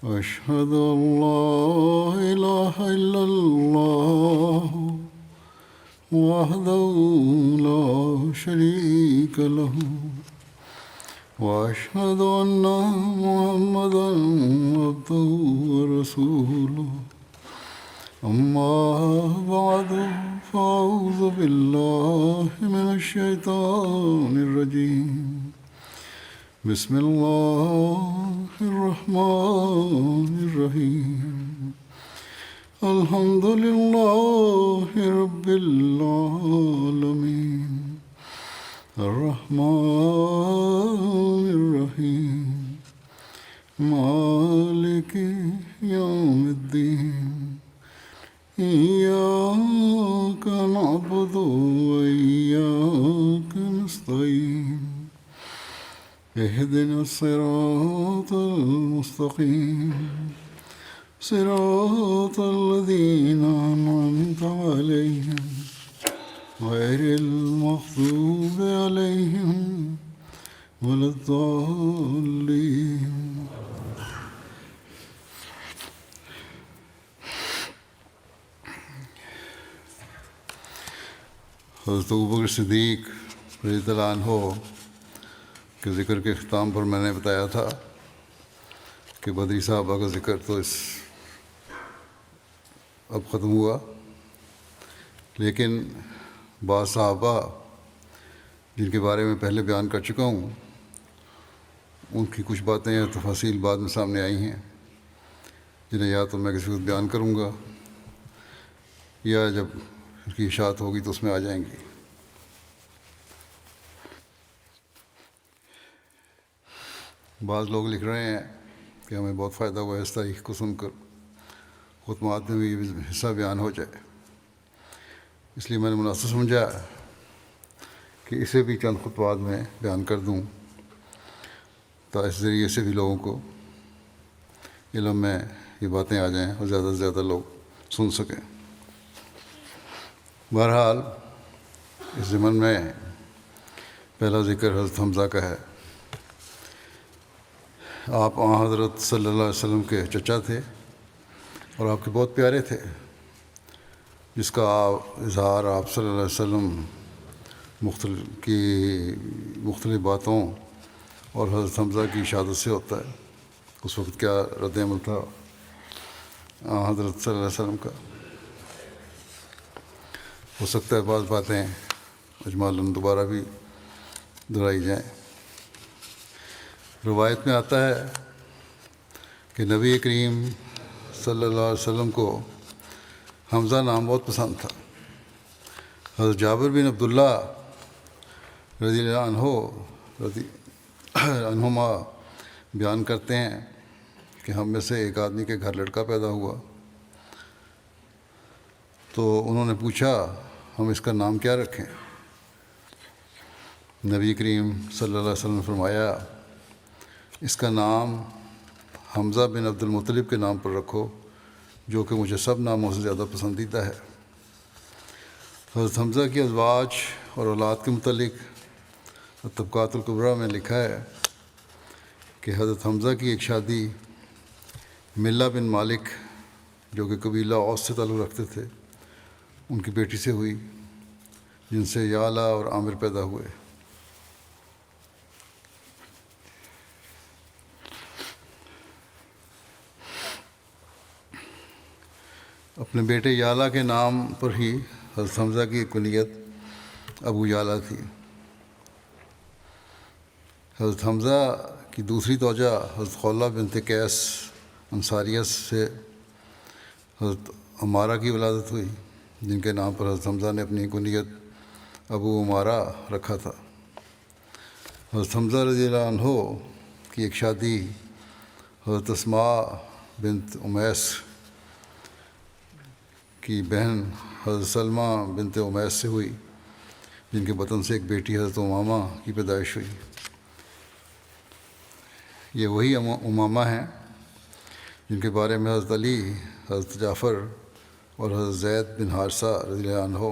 أشهد أن لا إله إلا الله وحده لا شريك له وأشهد أن محمدا عبده ورسوله أما بعد فأعوذ بالله من الشيطان الرجيم بسم الله الرحمن الرحيم الحمد لله رب العالمين الرحمن الرحيم مالك يوم الدين إياك نعبد وإياك نستعين اهدنا الصراط المستقيم صراط الذين أنعمت عليهم غير المغضوب عليهم ولا الضالين حضرت ابوبکر صدیق رضی اللہ عنہ کے ذکر کے اختتام پر میں نے بتایا تھا کہ بدری صحابہ کا ذکر تو اب ختم ہوا، لیکن بعض صحابہ جن کے بارے میں پہلے بیان کر چکا ہوں ان کی کچھ باتیں یا تفاصیل بعد میں سامنے آئی ہیں، جنہیں یا تو میں کسی وقت بیان کروں گا یا جب اس کی اشاعت ہوگی تو اس میں آ جائیں گی۔ بعض لوگ لکھ رہے ہیں کہ ہمیں بہت فائدہ ہوا اس تاریخ کو سن کر، خطبات میں بھی حصہ بیان ہو جائے، اس لیے میں نے مناسب سمجھا کہ اسے بھی چند خطبات میں بیان کر دوں تاکہ اس ذریعے سے بھی لوگوں کو علم میں یہ باتیں آ جائیں اور زیادہ سے زیادہ لوگ سن سکیں۔ بہرحال اس ضمن میں پہلا ذکر حضرت حمزہ کا ہے۔ آپ حضرت صلی اللہ علیہ وسلم کے چچا تھے اور آپ کے بہت پیارے تھے، جس کا اظہار آپ صلی اللہ علیہ وسلم مختلف باتوں اور حضرت حمزہ کی شہادت سے ہوتا ہے۔ اس وقت کیا رد عمل تھا حضرت صلی اللہ علیہ وسلم کا، ہو سکتا ہے بعض باتیں اجمالاً دوبارہ بھی دہرائی جائیں۔ روایت میں آتا ہے کہ نبی کریم صلی اللہ علیہ وسلم کو حمزہ نام بہت پسند تھا۔ حضرت جابر بن عبداللہ رضی اللہ عنہما بیان کرتے ہیں کہ ہم میں سے ایک آدمی کے گھر لڑکا پیدا ہوا تو انہوں نے پوچھا ہم اس کا نام کیا رکھیں؟ نبی کریم صلی اللہ علیہ وسلم نے فرمایا اس کا نام حمزہ بن عبد المطلب کے نام پر رکھو، جو کہ مجھے سب ناموں سے زیادہ پسندیدہ ہے۔ حضرت حمزہ کی ازواج اور اولاد کے متعلق طبقات الکبریٰ میں لکھا ہے کہ حضرت حمزہ کی ایک شادی ملہ بن مالک جو کہ قبیلہ اوس سے تعلق رکھتے تھے ان کی بیٹی سے ہوئی، جن سے یعلا اور عامر پیدا ہوئے۔ اپنے بیٹے یعلا کے نام پر ہی حضرت حمزہ کی کنیت ابو یعلا تھی۔ حضرت حمزہ کی دوسری زوجہ حضرت خولہ بنت قیس انصاریہ سے حضرت عمارہ کی ولادت ہوئی، جن کے نام پر حضرت حمزہ نے اپنی کنیت ابو عمارہ رکھا تھا۔ حضرت حمزہ رضی اللہ عنہ کی ایک شادی حضرت اسماء بنت امیس کی بہن حضرت سلمہ بنت امیس سے ہوئی، جن کے بطن سے ایک بیٹی حضرت امامہ کی پیدائش ہوئی۔ یہ وہی امامہ ہیں جن کے بارے میں حضرت علی، حضرت جعفر اور حضرت زید بن حارثہ رضی اللہ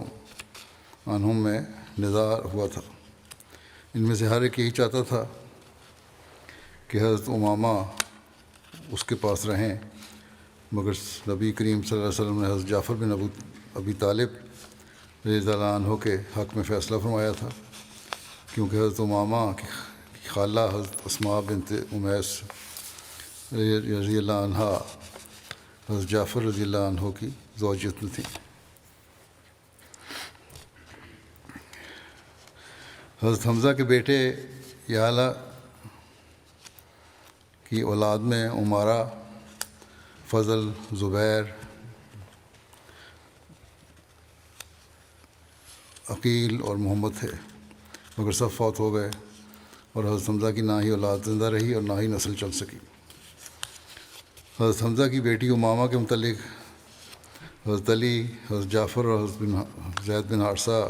عنہم میں نزاع ہوا تھا۔ ان میں سے ہر ایک یہی چاہتا تھا کہ حضرت امامہ اس کے پاس رہیں، مگر نبی کریم صلی اللہ علیہ وسلم نے حضرت جعفر بن ابی طالب رضی اللہ عنہ کے حق میں فیصلہ فرمایا تھا، کیونکہ حضرت امامہ کی خالہ حضرت اسماء بنت امیس رضی اللہ عنہ حضرت جعفر رضی اللہ عنہ کی زوجیت میں تھیں۔ حضرت حمزہ کے بیٹے یعلا کی اولاد میں عمارہ، فضل، زبیر، عقیل اور محمد تھے، مگر سب فوت ہو گئے، اور حضرت حمزہ کی نہ ہی اولاد زندہ رہی اور نہ ہی نسل چل سکی۔ حضرت حمزہ کی بیٹی امامہ کے متعلق حضرت علی، حضرت جعفر اور حضرت زید بن حارثہ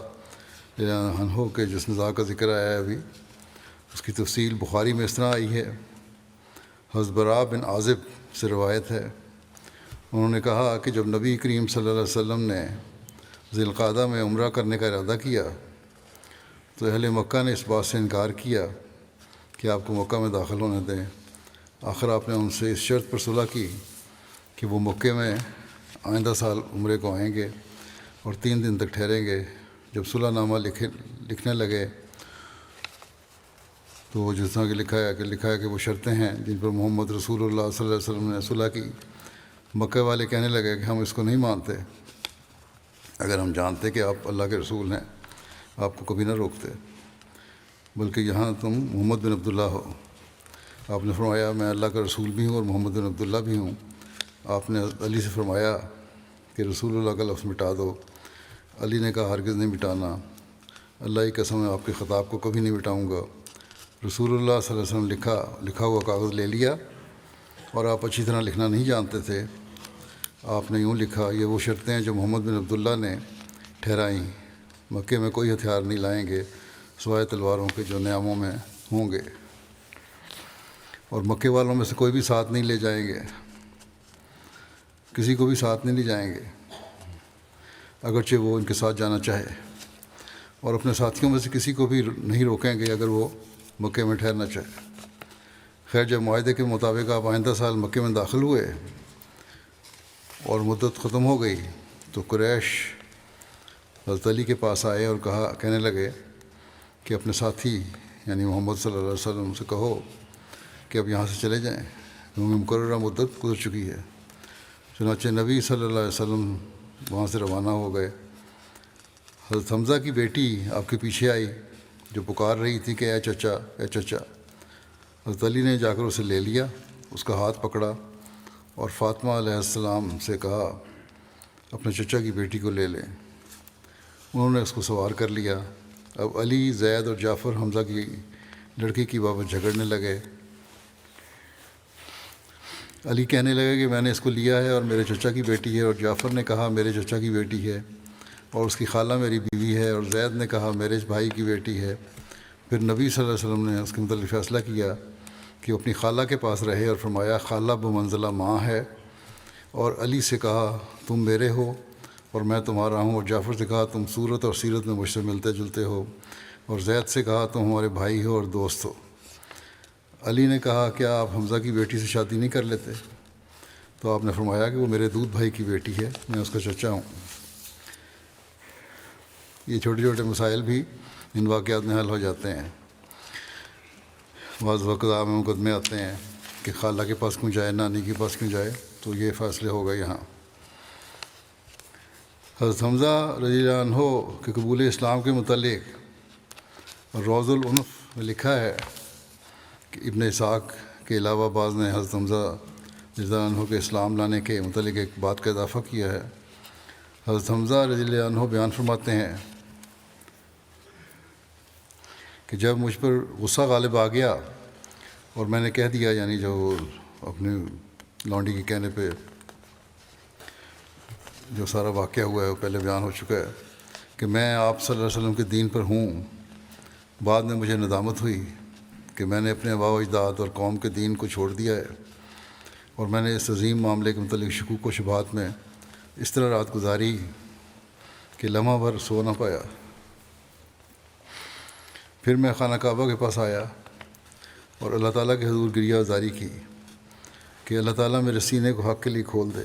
رضی اللہ عنہ کے جس نزاع کا ذکر آیا ہے ابھی، اس کی تفصیل بخاری میں اس طرح آئی ہے۔ حضرت براء بن عازب سے روایت ہے، انہوں نے کہا کہ جب نبی کریم صلی اللہ علیہ وسلم نے ذی القعدہ میں عمرہ کرنے کا ارادہ کیا تو اہل مکہ نے اس بات سے انکار کیا کہ آپ کو مکہ میں داخل ہونے دیں۔ آخر آپ نے ان سے اس شرط پر صلح کی کہ وہ مکے میں آئندہ سال عمرے کو آئیں گے اور 3 دن تک ٹھہریں گے۔ جب صلح نامہ لکھنے لگے تو وہ جس طرح کہ لکھا ہے کہ وہ شرطیں ہیں جن پر محمد رسول اللہ صلی اللہ علیہ وسلم نے صلح کی۔ مکہ والے کہنے لگے کہ ہم اس کو نہیں مانتے، اگر ہم جانتے کہ آپ اللہ کے رسول ہیں آپ کو کبھی نہ روکتے، بلکہ یہاں تم محمد بن عبداللہ ہو۔ آپ نے فرمایا میں اللہ کا رسول بھی ہوں اور محمد بن عبداللہ بھی ہوں۔ آپ نے علی سے فرمایا کہ رسول اللہ کا لفظ مٹا دو۔ علی نے کہا ہرگز نہیں مٹانا، اللہ کی قسم ہے آپ کے خطاب کو کبھی نہیں مٹاؤں گا۔ رسول اللہ صلی اللہ علیہ وسلم لکھا ہوا کاغذ لے لیا، اور آپ اچھی طرح لکھنا نہیں جانتے تھے۔ آپ نے یوں لکھا، یہ وہ شرطیں ہیں جو محمد بن عبداللہ نے ٹھہرائیں، مکے میں کوئی ہتھیار نہیں لائیں گے سوائے تلواروں کے جو نیاموں میں ہوں گے، اور مکے والوں میں سے کوئی بھی ساتھ نہیں لے جائیں گے، کسی کو بھی ساتھ نہیں لے جائیں گے اگرچہ وہ ان کے ساتھ جانا چاہے، اور اپنے ساتھیوں میں سے کسی کو بھی نہیں روکیں گے اگر وہ مکے میں ٹھہرنا چاہے۔ خیر جب معاہدے کے مطابق آپ آئندہ سال مکے میں داخل ہوئے اور مدت ختم ہو گئی تو قریش حضرت علی کے پاس آئے اور کہنے لگے کہ اپنے ساتھی یعنی محمد صلی اللہ علیہ وسلم سے کہو کہ اب یہاں سے چلے جائیں کیونکہ مقررہ مدت گزر چکی ہے۔ چنانچہ نبی صلی اللہ علیہ وسلم وہاں سے روانہ ہو گئے۔ حضرت حمزہ کی بیٹی آپ کے پیچھے آئی جو پکار رہی تھی کہ اے چچا اے چچا۔ حضرت علی نے جا کر اسے لے لیا، اس کا ہاتھ پکڑا اور فاطمہ علیہ السلام سے کہا اپنے چچا کی بیٹی کو لے لیں۔ انہوں نے اس کو سوار کر لیا۔ اب علی، زید اور جعفر حمزہ کی لڑکی کی بابت جھگڑنے لگے۔ علی کہنے لگے کہ میں نے اس کو لیا ہے اور میرے چچا کی بیٹی ہے، اور جعفر نے کہا میرے چچا کی بیٹی ہے اور اس کی خالہ میری بیوی ہے، اور زید نے کہا میرے بھائی کی بیٹی ہے۔ پھر نبی صلی اللہ علیہ وسلم نے اس کے متعلق فیصلہ کیا کہ وہ اپنی خالہ کے پاس رہے، اور فرمایا خالہ بمنزلہ ماں ہے، اور علی سے کہا تم میرے ہو اور میں تمہارا ہوں، اور جعفر سے کہا تم صورت اور سیرت میں مجھ سے ملتے جلتے ہو، اور زید سے کہا تم ہمارے بھائی ہو اور دوست ہو۔ علی نے کہا کیا آپ حمزہ کی بیٹی سے شادی نہیں کر لیتے؟ تو آپ نے فرمایا کہ وہ میرے دودھ بھائی کی بیٹی ہے، میں اس کا چچا ہوں۔ یہ چھوٹے چھوٹے مسائل بھی ان واقعات میں حل ہو جاتے ہیں۔ بعض وقت عام مقدمے آتے ہیں کہ خالہ کے پاس کیوں جائے، نانی کے پاس کیوں جائے، تو یہ فیصلے ہو گئے یہاں۔ حضرت حمزہ رضی اللہ عنہ کے قبول اسلام کے متعلق روض العنف میں لکھا ہے کہ ابن اسحاق کے علاوہ بعض نے حضرت حمزہ رضی اللہ عنہ کے اسلام لانے کے متعلق ایک بات کا اضافہ کیا ہے۔ حضرت حمزہ رضی اللہ عنہ بیان فرماتے ہیں کہ جب مجھ پر غصہ غالب آ گیا اور میں نے کہہ دیا، یعنی جو اپنی لونڈی کے کہنے پہ جو سارا واقعہ ہوا ہے وہ پہلے بیان ہو چکا ہے کہ میں آپ صلی اللہ علیہ وسلم کے دین پر ہوں، بعد میں مجھے ندامت ہوئی کہ میں نے اپنے آباء و اجداد اور قوم کے دین کو چھوڑ دیا ہے، اور میں نے اس عظیم معاملے کے متعلق شکوک و شبہات میں اس طرح رات گزاری کہ لمحہ بھر سو نہ پایا۔ پھر میں خانہ کعبہ کے پاس آیا اور اللہ تعالیٰ کے حضور گریہ زاری کی کہ اللہ تعالیٰ میرے سینے کو حق کے لیے کھول دے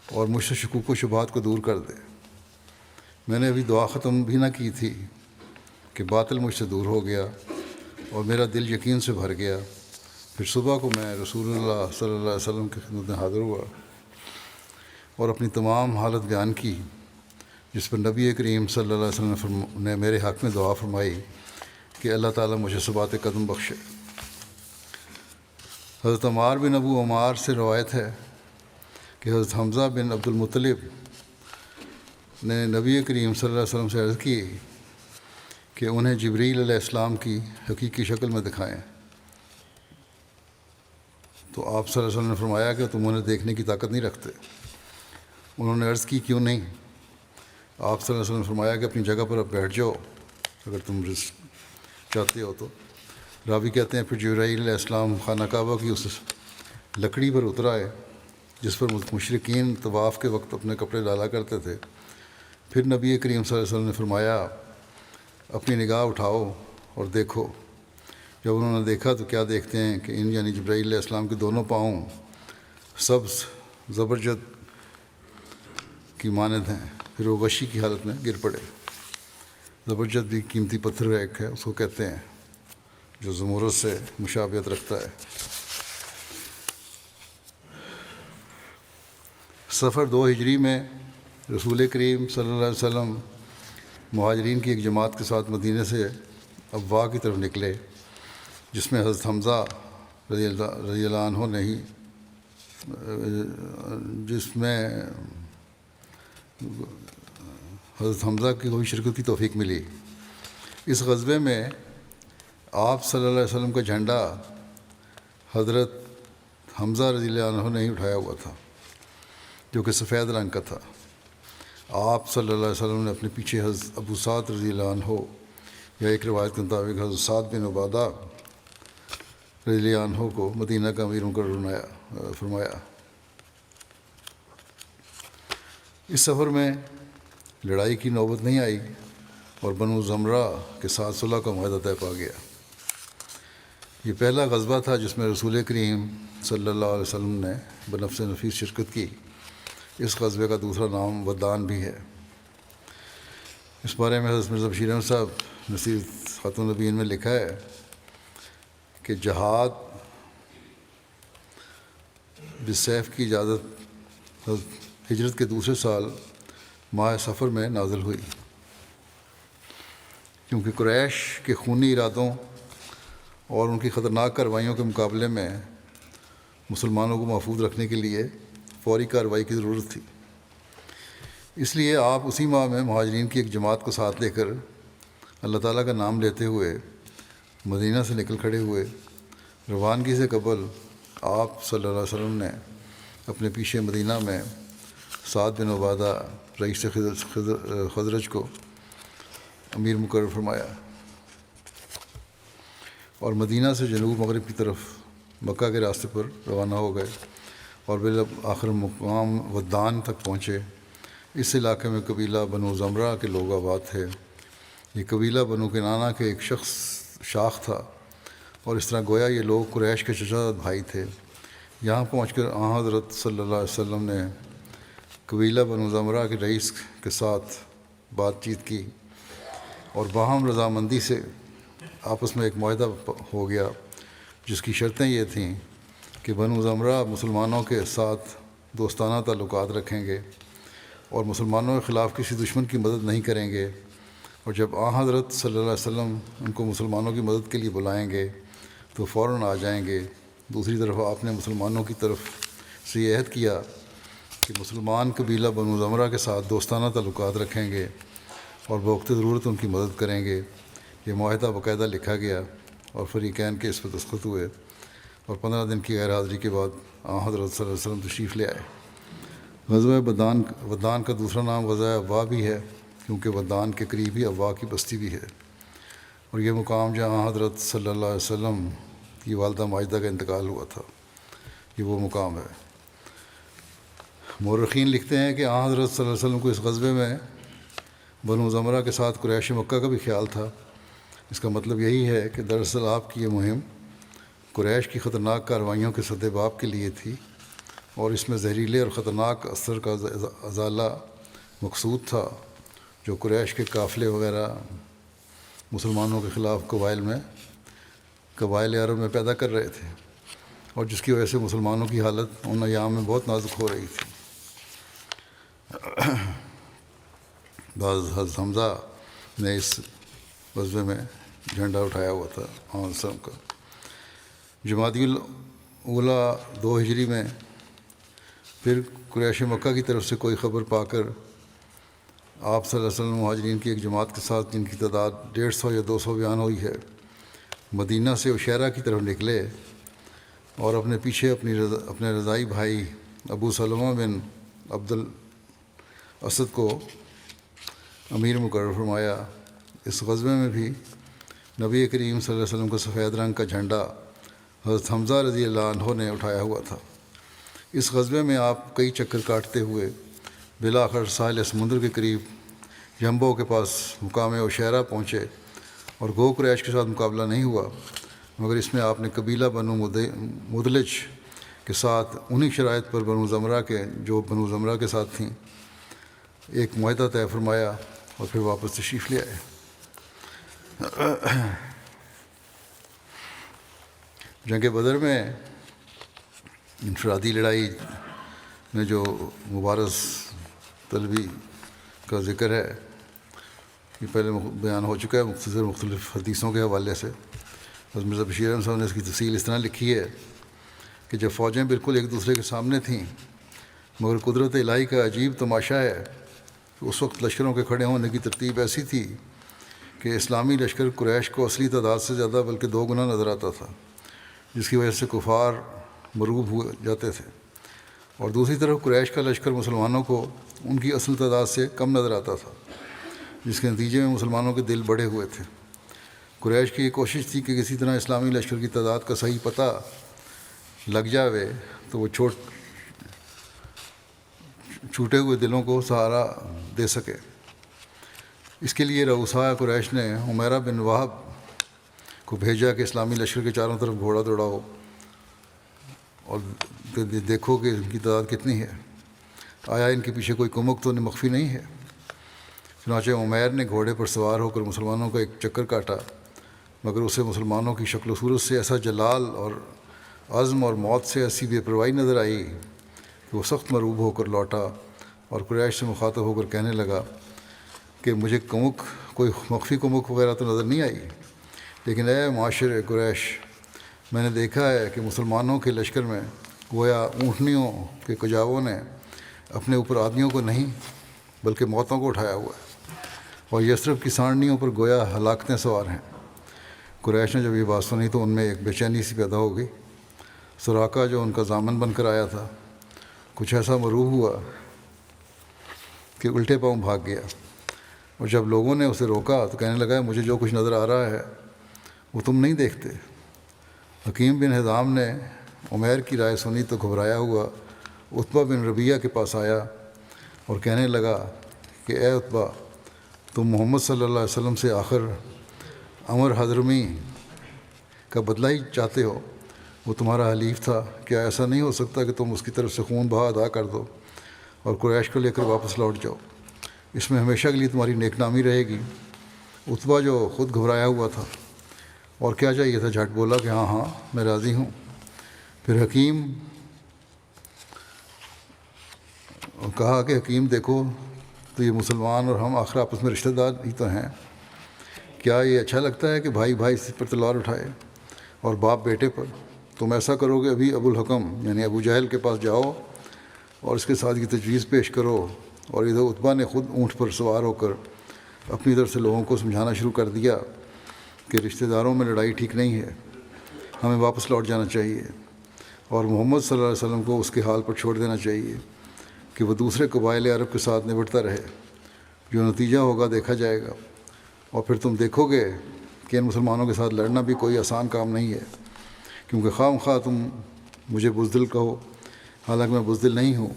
اور مجھ سے شکوک و شبہات کو دور کر دے۔ میں نے ابھی دعا ختم بھی نہ کی تھی کہ باطل مجھ سے دور ہو گیا اور میرا دل یقین سے بھر گیا۔ پھر صبح کو میں رسول اللہ صلی اللہ علیہ وسلم کی خدمت میں حاضر ہوا اور اپنی تمام حالت بیان کی، جس پر نبی کریم صلی اللہ علیہ وسلم نے میرے حق میں دعا فرمائی کہ اللہ تعالیٰ مجھے ثبات قدم بخشے۔ حضرت عمار بن ابو عمار سے روایت ہے کہ حضرت حمزہ بن عبد المطلب نے نبی کریم صلی اللہ علیہ وسلم سے عرض کی کہ انہیں جبریل علیہ السلام کی حقیقی شکل میں دکھائیں، تو آپ صلی اللہ علیہ وسلم نے فرمایا کہ تم انہیں دیکھنے کی طاقت نہیں رکھتے۔ انہوں نے عرض کی کیوں نہیں؟ آپ صلی اللہ علیہ وسلم نے فرمایا کہ اپنی جگہ پر اب بیٹھ جاؤ اگر تم چاہتے ہو تو۔ راوی کہتے ہیں پھر جبرائیل علیہ السلام خانہ کعبہ کی اس لکڑی پر اتر آئے جس پر مشرکین طواف کے وقت اپنے کپڑے ڈالا کرتے تھے۔ پھر نبی کریم صلی اللہ علیہ وسلم نے فرمایا اپنی نگاہ اٹھاؤ اور دیکھو۔ جب انہوں نے دیکھا تو کیا دیکھتے ہیں کہ ان یعنی جبرائیل علیہ السلام کے دونوں پاؤں سبز زبرجد کی مانند ہیں۔ پھر وہ غشی کی حالت میں گر پڑے۔ زبرجد بھی قیمتی پتھر ایک ہے، اس کو کہتے ہیں، جو زمرد سے مشابہت رکھتا ہے۔ صفر 2 ہجری میں رسول کریم صلی اللہ علیہ وسلم مہاجرین کی ایک جماعت کے ساتھ مدینہ سے ابوا کی طرف نکلے، جس میں حضرت حمزہ رضی اللہ عنہ نے ہی جس میں حضرت حمزہ کی کوئی شرکت کی توفیق ملی۔ اس غزوے میں آپ صلی اللہ علیہ وسلم کا جھنڈا حضرت حمزہ رضی اللہ عنہ نے ہی اٹھایا ہوا تھا، جو کہ سفید رنگ کا تھا۔ آپ صلی اللہ علیہ وسلم نے اپنے پیچھے حضرت ابو سعد رضی اللہ عنہ یا ایک روایت کے مطابق حضرت سعد بن عبادہ رضی اللہ عنہ کو مدینہ کا امیر مقرر فرمایا۔ اس سفر میں لڑائی کی نوبت نہیں آئی اور بنو زمرہ کے ساتھ صلح کا معاہدہ طے پا گیا۔ یہ پہلا غزوہ تھا جس میں رسول کریم صلی اللہ علیہ وسلم نے بنفس نفیس شرکت کی۔ اس غزوے کا دوسرا نام ودان بھی ہے۔ اس بارے میں حضرت مرزا بشیر احمد صاحب نصیر خاتون نبیین میں لکھا ہے کہ جہاد بالسیف کی اجازت ہجرت کے دوسرے سال ماہ سفر میں نازل ہوئی، کیونکہ قریش کے خونی ارادوں اور ان کی خطرناک کارروائیوں کے مقابلے میں مسلمانوں کو محفوظ رکھنے کے لیے فوری کارروائی کی ضرورت تھی۔ اس لیے آپ اسی ماہ میں مہاجرین کی ایک جماعت کو ساتھ لے کر اللہ تعالیٰ کا نام لیتے ہوئے مدینہ سے نکل کھڑے ہوئے۔ روانگی سے قبل آپ صلی اللہ علیہ وسلم نے اپنے پیچھے مدینہ میں سعد بن عبادہ رئیس خزرج کو امیر مقرر فرمایا اور مدینہ سے جنوب مغرب کی طرف مکہ کے راستے پر روانہ ہو گئے اور بالآخر مقام ودان تک پہنچے۔ اس علاقے میں قبیلہ بنو زمرہ کے لوگ آباد تھے۔ یہ قبیلہ بنو کنانہ کے ایک شاخ تھا اور اس طرح گویا یہ لوگ قریش کے چچا بھائی تھے۔ یہاں پہنچ کر حضرت صلی اللہ علیہ وسلم نے قبیلہ بنو زمرہ کے رئیس کے ساتھ بات چیت کی اور باہم رضامندی سے آپس میں ایک معاہدہ ہو گیا، جس کی شرطیں یہ تھیں کہ بنو زمرہ مسلمانوں کے ساتھ دوستانہ تعلقات رکھیں گے اور مسلمانوں کے خلاف کسی دشمن کی مدد نہیں کریں گے، اور جب حضرت صلی اللہ علیہ وسلم ان کو مسلمانوں کی مدد کے لیے بلائیں گے تو فوراً آ جائیں گے۔ دوسری طرف آپ نے مسلمانوں کی طرف سے یہ عہد کیا کہ مسلمان قبیلہ بنو زمرہ کے ساتھ دوستانہ تعلقات رکھیں گے اور بوقت ضرورت ان کی مدد کریں گے۔ یہ معاہدہ باقاعدہ لکھا گیا اور فریقین کے اس پر دستخط ہوئے، اور 15 دن کی غیر حاضری کے بعد حضرت صلی اللہ علیہ وسلم تشریف لے آئے۔ غزوہ ودان کا دوسرا نام غزوہ ابوا بھی ہے، کیونکہ ودان کے قریب ہی ابوا کی بستی بھی ہے، اور یہ مقام جہاں حضرت صلی اللہ علیہ وسلم کی والدہ ماجدہ کا انتقال ہوا تھا، یہ وہ مقام ہے۔ مورخین لکھتے ہیں کہ حضرت صلی اللہ علیہ وسلم کو اس غزوے میں بنو زمرہ کے ساتھ قریش مکہ کا بھی خیال تھا۔ اس کا مطلب یہی ہے کہ دراصل آپ کی یہ مہم قریش کی خطرناک کارروائیوں کے سدباب کے لیے تھی، اور اس میں زہریلے اور خطرناک اثر کا ازالہ مقصود تھا جو قریش کے قافلے وغیرہ مسلمانوں کے خلاف قبائل عرب میں پیدا کر رہے تھے، اور جس کی وجہ سے مسلمانوں کی حالت ان ایام میں بہت نازک ہو رہی تھی۔ بعض حضرت حمزہ نے اس غزوے میں جھنڈا اٹھایا ہوا تھا وسلم کا۔ جمادی الاولیٰ 2 ہجری میں پھر قریش مکہ کی طرف سے کوئی خبر پا کر آپ صلی اللہ علیہ وسلم مہاجرین کی ایک جماعت کے ساتھ، جن کی تعداد 150 یا 200 بیان ہوئی ہے، مدینہ سے عشیرہ کی طرف نکلے اور اپنے پیچھے اپنے رضائی بھائی ابو سلمہ بن عبد الاسد کو امیر مقرر فرمایا۔ اس غزوے میں بھی نبی کریم صلی اللہ علیہ وسلم کا سفید رنگ کا جھنڈا حضرت حمزہ رضی اللہ عنہ نے اٹھایا ہوا تھا۔ اس غزوے میں آپ کئی چکر کاٹتے ہوئے بالآخر ساحل سمندر کے قریب جنبو کے پاس مقام عشیرہ پہنچے، اور گو قریش کے ساتھ مقابلہ نہیں ہوا، مگر اس میں آپ نے قبیلہ بنو مدلج کے ساتھ انہی شرائط پر بنو زمرہ کے ساتھ تھیں ایک معاہدہ طے فرمایا اور پھر واپس تشریف لے آئے۔ جنگ بدر میں انفرادی لڑائی میں جو مبارز طلبی کا ذکر ہے یہ پہلے بیان ہو چکا ہے مختلف حدیثوں کے حوالے سے۔ حضرت مرزا بشیر احمد صاحب نے اس کی تفصیل اس طرح لکھی ہے کہ جب فوجیں بالکل ایک دوسرے کے سامنے تھیں، مگر قدرت الہی کا عجیب تماشا ہے کہ اس وقت لشکروں کے کھڑے ہونے کی ترتیب ایسی تھی کہ اسلامی لشکر قریش کو اصلی تعداد سے زیادہ بلکہ 2 گنا نظر آتا تھا، جس کی وجہ سے کفار مرعوب ہو جاتے تھے، اور دوسری طرف قریش کا لشکر مسلمانوں کو ان کی اصل تعداد سے کم نظر آتا تھا، جس کے نتیجے میں مسلمانوں کے دل بڑھے ہوئے تھے۔ قریش کی یہ کوشش تھی کہ کسی طرح اسلامی لشکر کی تعداد کا صحیح پتہ لگ جاوے تو وہ چھوٹے ہوئے دلوں کو سہارا دے سکے۔ اس کے لیے رؤساء قریش نے عمیرہ بن وہب کو بھیجا کہ اسلامی لشکر کے چاروں طرف گھوڑا دوڑاؤ اور دیکھو کہ ان کی تعداد کتنی ہے، آیا ان کے پیچھے کوئی کمک تو مخفی نہیں ہے۔ چنانچہ عمیر نے گھوڑے پر سوار ہو کر مسلمانوں کا ایک چکر کاٹا، مگر اسے مسلمانوں کی شکل و صورت سے ایسا جلال اور عزم اور موت سے ایسی بے پرواہی نظر آئی کہ وہ سخت مرعوب ہو کر لوٹا اور قریش سے مخاطب ہو کر کہنے لگا کہ مجھے کوئی مخفی کمک وغیرہ تو نظر نہیں آئی، لیکن اے معاشر قریش، میں نے دیکھا ہے کہ مسلمانوں کے لشکر میں گویا اونٹنیوں کے کجاووں نے اپنے اوپر آدمیوں کو نہیں بلکہ موتوں کو اٹھایا ہوا ہے، اور یثرب کی سانڈنیوں پر گویا ہلاکتیں سوار ہیں۔ قریش نے جب یہ بات سنی تو ان میں ایک بے چینی سی پیدا ہو گئی۔ سراقہ جو ان کا ضامن بن کر آیا تھا کچھ ایسا مرعوب ہوا کہ الٹے پاؤں بھاگ گیا، اور جب لوگوں نے اسے روکا تو کہنے لگا مجھے جو کچھ نظر آ رہا ہے وہ تم نہیں دیکھتے۔ حکیم بن حزام نے عمیر کی رائے سنی تو گھبرایا ہوا عتبہ بن ربیعہ کے پاس آیا اور کہنے لگا کہ اے عتبہ، تم محمد صلی اللہ علیہ وسلم سے آخر عمر حضرمی کا بدلہ ہی چاہتے ہو، وہ تمہارا حلیف تھا، کیا ایسا نہیں ہو سکتا کہ تم اس کی طرف سے خون بہا ادا کر دو اور قریش کو لے کر واپس لوٹ جاؤ؟ اس میں ہمیشہ کے لیے تمہاری نیک نامی رہے گی۔ عتبہ جو خود گھبرایا ہوا تھا اور کیا چاہیے تھا، جھٹ بولا کہ ہاں میں راضی ہوں۔ پھر حکیم کہا کہ حکیم دیکھو تو یہ مسلمان اور ہم آخر آپس میں رشتہ دار ہی تو ہیں، کیا یہ اچھا لگتا ہے کہ بھائی پر تلوار اٹھائے اور باپ بیٹے پر؟ تم ایسا کرو کہ ابھی ابو الحکم یعنی ابو جہل کے پاس جاؤ اور اس کے ساتھ یہ تجویز پیش کرو، اور ادھر عتبہ نے خود اونٹ پر سوار ہو کر اپنی طرف سے لوگوں کو سمجھانا شروع کر دیا کہ رشتہ داروں میں لڑائی ٹھیک نہیں ہے، ہمیں واپس لوٹ جانا چاہیے اور محمد صلی اللہ علیہ وسلم کو اس کے حال پر چھوڑ دینا چاہیے کہ وہ دوسرے قبائل عرب کے ساتھ نبٹتا رہے، جو نتیجہ ہوگا دیکھا جائے گا، اور پھر تم دیکھو گے کہ ان مسلمانوں کے ساتھ لڑنا بھی کوئی آسان کام نہیں ہے، کیونکہ خواہ تم مجھے بزدل کہو، حالانکہ میں بزدل نہیں ہوں،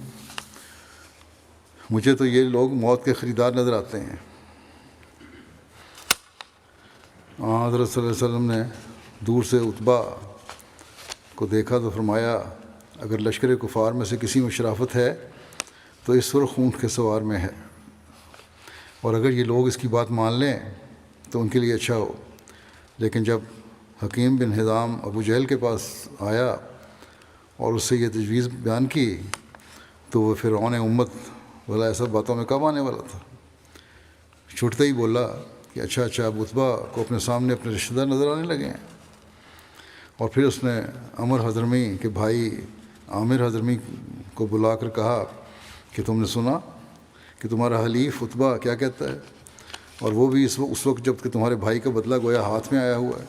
مجھے تو یہ لوگ موت کے خریدار نظر آتے ہیں۔ حضرت صلی اللہ علیہ وسلم نے دور سے عتبہ کو دیکھا تو فرمایا اگر لشکر کفار میں سے کسی میں شرافت ہے تو اس سرخ اونٹ کے سوار میں ہے، اور اگر یہ لوگ اس کی بات مان لیں تو ان کے لیے اچھا ہو۔ لیکن جب حکیم بن حزام ابو جہل کے پاس آیا اور اس سے یہ تجویز بیان کی تو وہ فرعون امت والا ایسا باتوں میں کب آنے والا تھا، چھٹتے ہی بولا کہ اچھا اب عتبہ کو اپنے سامنے اپنے رشتہ دار نظر آنے لگے ہیں۔ اور پھر اس نے عمر حضرمی کے بھائی عامر حضرمی کو بلا کر کہا کہ تم نے سنا کہ تمہارا حلیف عتبہ کیا کہتا ہے، اور وہ بھی اس وقت جب کہ تمہارے بھائی کا بدلہ گویا ہاتھ میں آیا ہوا ہے۔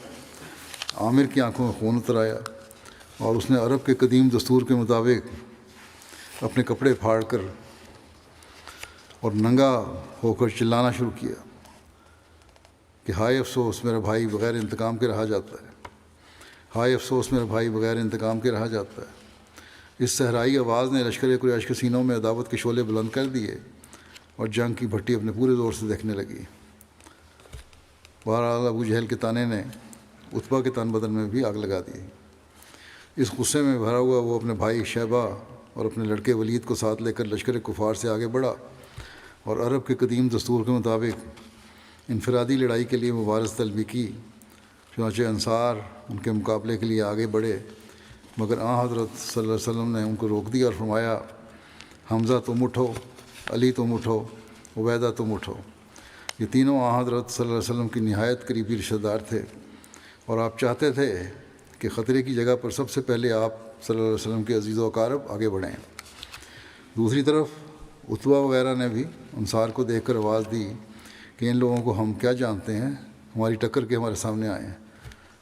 عامر کی آنکھوں میں خون اتر آیا اور اس نے عرب کے قدیم دستور کے مطابق اپنے کپڑے پھاڑ کر اور ننگا ہو کر چلانا شروع کیا کہ ہائے افسوس میرا بھائی بغیر انتقام کے رہا جاتا ہے، ہائے افسوس میرا بھائی بغیر انتقام کے رہا جاتا ہے۔ اس صحرائی آواز نے لشکر قریش کے سینوں میں عداوت کے شعلے بلند کر دیے اور جنگ کی بھٹی اپنے پورے زور سے دیکھنے لگی۔ بہرحال ابو جہل کے تانے نے عتبہ کے تن بدن میں بھی آگ لگا دی۔ اس غصے میں بھرا ہوا وہ اپنے بھائی شیبہ اور اپنے لڑکے ولید کو ساتھ لے کر لشکر کفار سے آگے بڑھا اور عرب کے قدیم دستور کے مطابق انفرادی لڑائی کے لیے مبارز طلبی کی۔ چنانچہ انصار ان کے مقابلے کے لیے آگے بڑھے، مگر حضرت صلی اللہ علیہ وسلم نے ان کو روک دیا اور فرمایا حمزہ تم اٹھو، علی تم اٹھو، عبیدہ تم اٹھو۔ یہ تینوں حضرت صلی اللہ علیہ وسلم کی نہایت قریبی رشتہ دار تھے اور آپ چاہتے تھے کہ خطرے کی جگہ پر سب سے پہلے آپ صلی اللہ علیہ وسلم کے عزیز و اقارب آگے بڑھیں۔ دوسری طرف عتبہ وغیرہ نے بھی انصار کو دیکھ کر آواز دی کہ ان لوگوں کو ہم کیا جانتے ہیں، ہماری ٹکر کے ہمارے سامنے آئے ہیں۔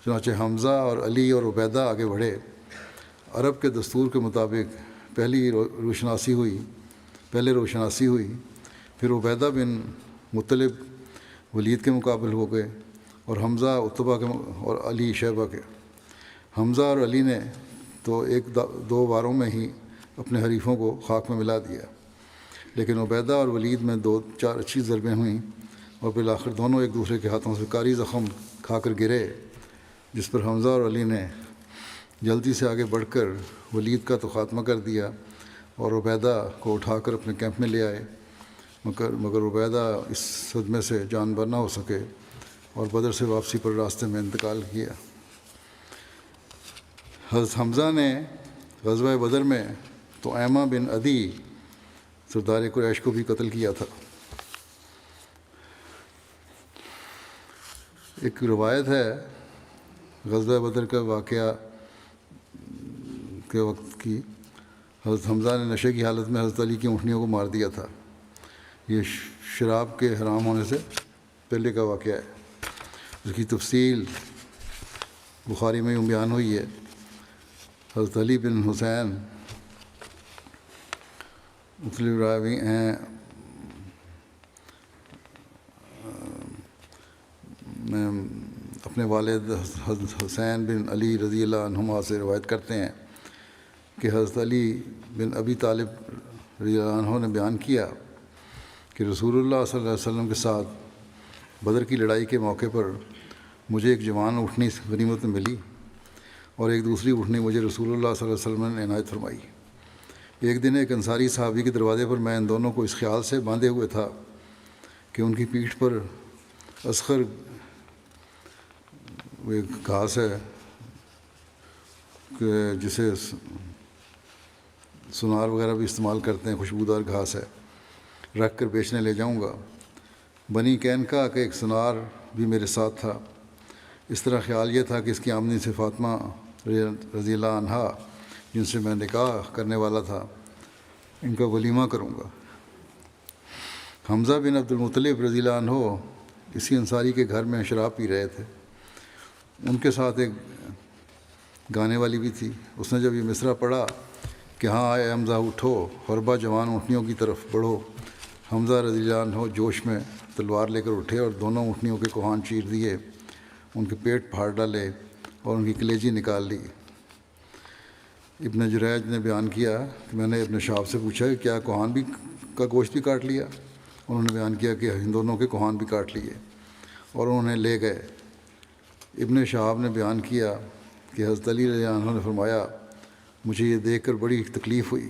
چنانچہ حمزہ اور علی اور عبیدہ آگے بڑھے۔ عرب کے دستور کے مطابق پہلے روشناسی ہوئی، پھر عبیدہ بن مطلب ولید کے مقابل ہو گئے اور حمزہ عتبہ کے اور علی شیبہ کے۔ حمزہ اور علی نے تو دو باروں میں ہی اپنے حریفوں کو خاک میں ملا دیا، لیکن عبیدہ اور ولید میں 2-4 اچھی ضربیں ہوئیں اور بالآخر دونوں ایک دوسرے کے ہاتھوں سے کاری زخم کھا کر گرے، جس پر حمزہ اور علی نے جلدی سے آگے بڑھ کر ولید کا تو خاتمہ کر دیا اور عبیدہ کو اٹھا کر اپنے کیمپ میں لے آئے، مگر عبیدہ اس صدمے سے جان بر نہ ہو سکے اور بدر سے واپسی پر راستے میں انتقال کیا۔ حضرت حمزہ نے غزوہ بدر میں طعیمہ بن عدی سردار قریش کو بھی قتل کیا تھا۔ ایک روایت ہے غزوہ بدر کا واقعہ کے وقت کی، حضرت حمزہ نے نشے کی حالت میں حضرت علی کی اونٹنیوں کو مار دیا تھا۔ یہ شراب کے حرام ہونے سے پہلے کا واقعہ ہے، اس کی تفصیل بخاری میں یوں بیان ہوئی ہے۔ حضرت علی بن حسین مختلف راوی ہیں، اپنے والد حضرت حسین بن علی رضی اللہ عنہما سے روایت کرتے ہیں کہ حضرت علی بن ابی طالب رضی اللہ عنہ نے بیان کیا کہ رسول اللہ صلی اللہ علیہ وسلم کے ساتھ بدر کی لڑائی کے موقع پر مجھے ایک جوان اونٹنی غنیمت میں ملی اور ایک دوسری اونٹنی مجھے رسول اللہ صلی اللہ علیہ وسلم نے عنایت فرمائی۔ ایک دن ایک انصاری صحابی کے دروازے پر میں ان دونوں کو اس خیال سے باندھے ہوئے تھا کہ ان کی پیٹھ پر اسخر وہ ایک گھاس ہے کہ جسے سنار وغیرہ بھی استعمال کرتے ہیں، خوشبودار گھاس ہے، رکھ کر بیچنے لے جاؤں گا۔ بنی کینکا کا ایک سنار بھی میرے ساتھ تھا۔ اس طرح خیال یہ تھا کہ اس کی آمدنی سے فاطمہ رضی اللہ عنہا جن سے میں نکاح کرنے والا تھا ان کا ولیمہ کروں گا۔ حمزہ بن عبد المطلب رضی اللہ عنہ اسی انصاری کے گھر میں شراب پی رہے تھے۔ ان کے ساتھ ایک گانے والی بھی تھی۔ اس نے جب یہ مصرع پڑھا کہ ہاں آئے حمزہ اٹھو، حربہ جوان اونٹنیوں کی طرف بڑھو، حمزہ رضی اللہ عنہ جوش میں تلوار لے کر اٹھے اور دونوں اونٹنیوں کے کوہان چیر دیے، ان کے پیٹ پھاڑ ڈالے اور ان کی کلیجی نکال لی۔ ابن جریج نے بیان کیا کہ میں نے ابن شہاب سے پوچھا کہ کیا کوہان بھی کا گوشت بھی کاٹ لیا؟ انہوں نے بیان کیا کہ ان دونوں کے کوہان بھی کاٹ لیے اور انہوں نے لے گئے۔ ابن شہاب نے بیان کیا کہ حضرت علی رضی اللہ عنہ نے فرمایا مجھے یہ دیکھ کر بڑی تکلیف ہوئی.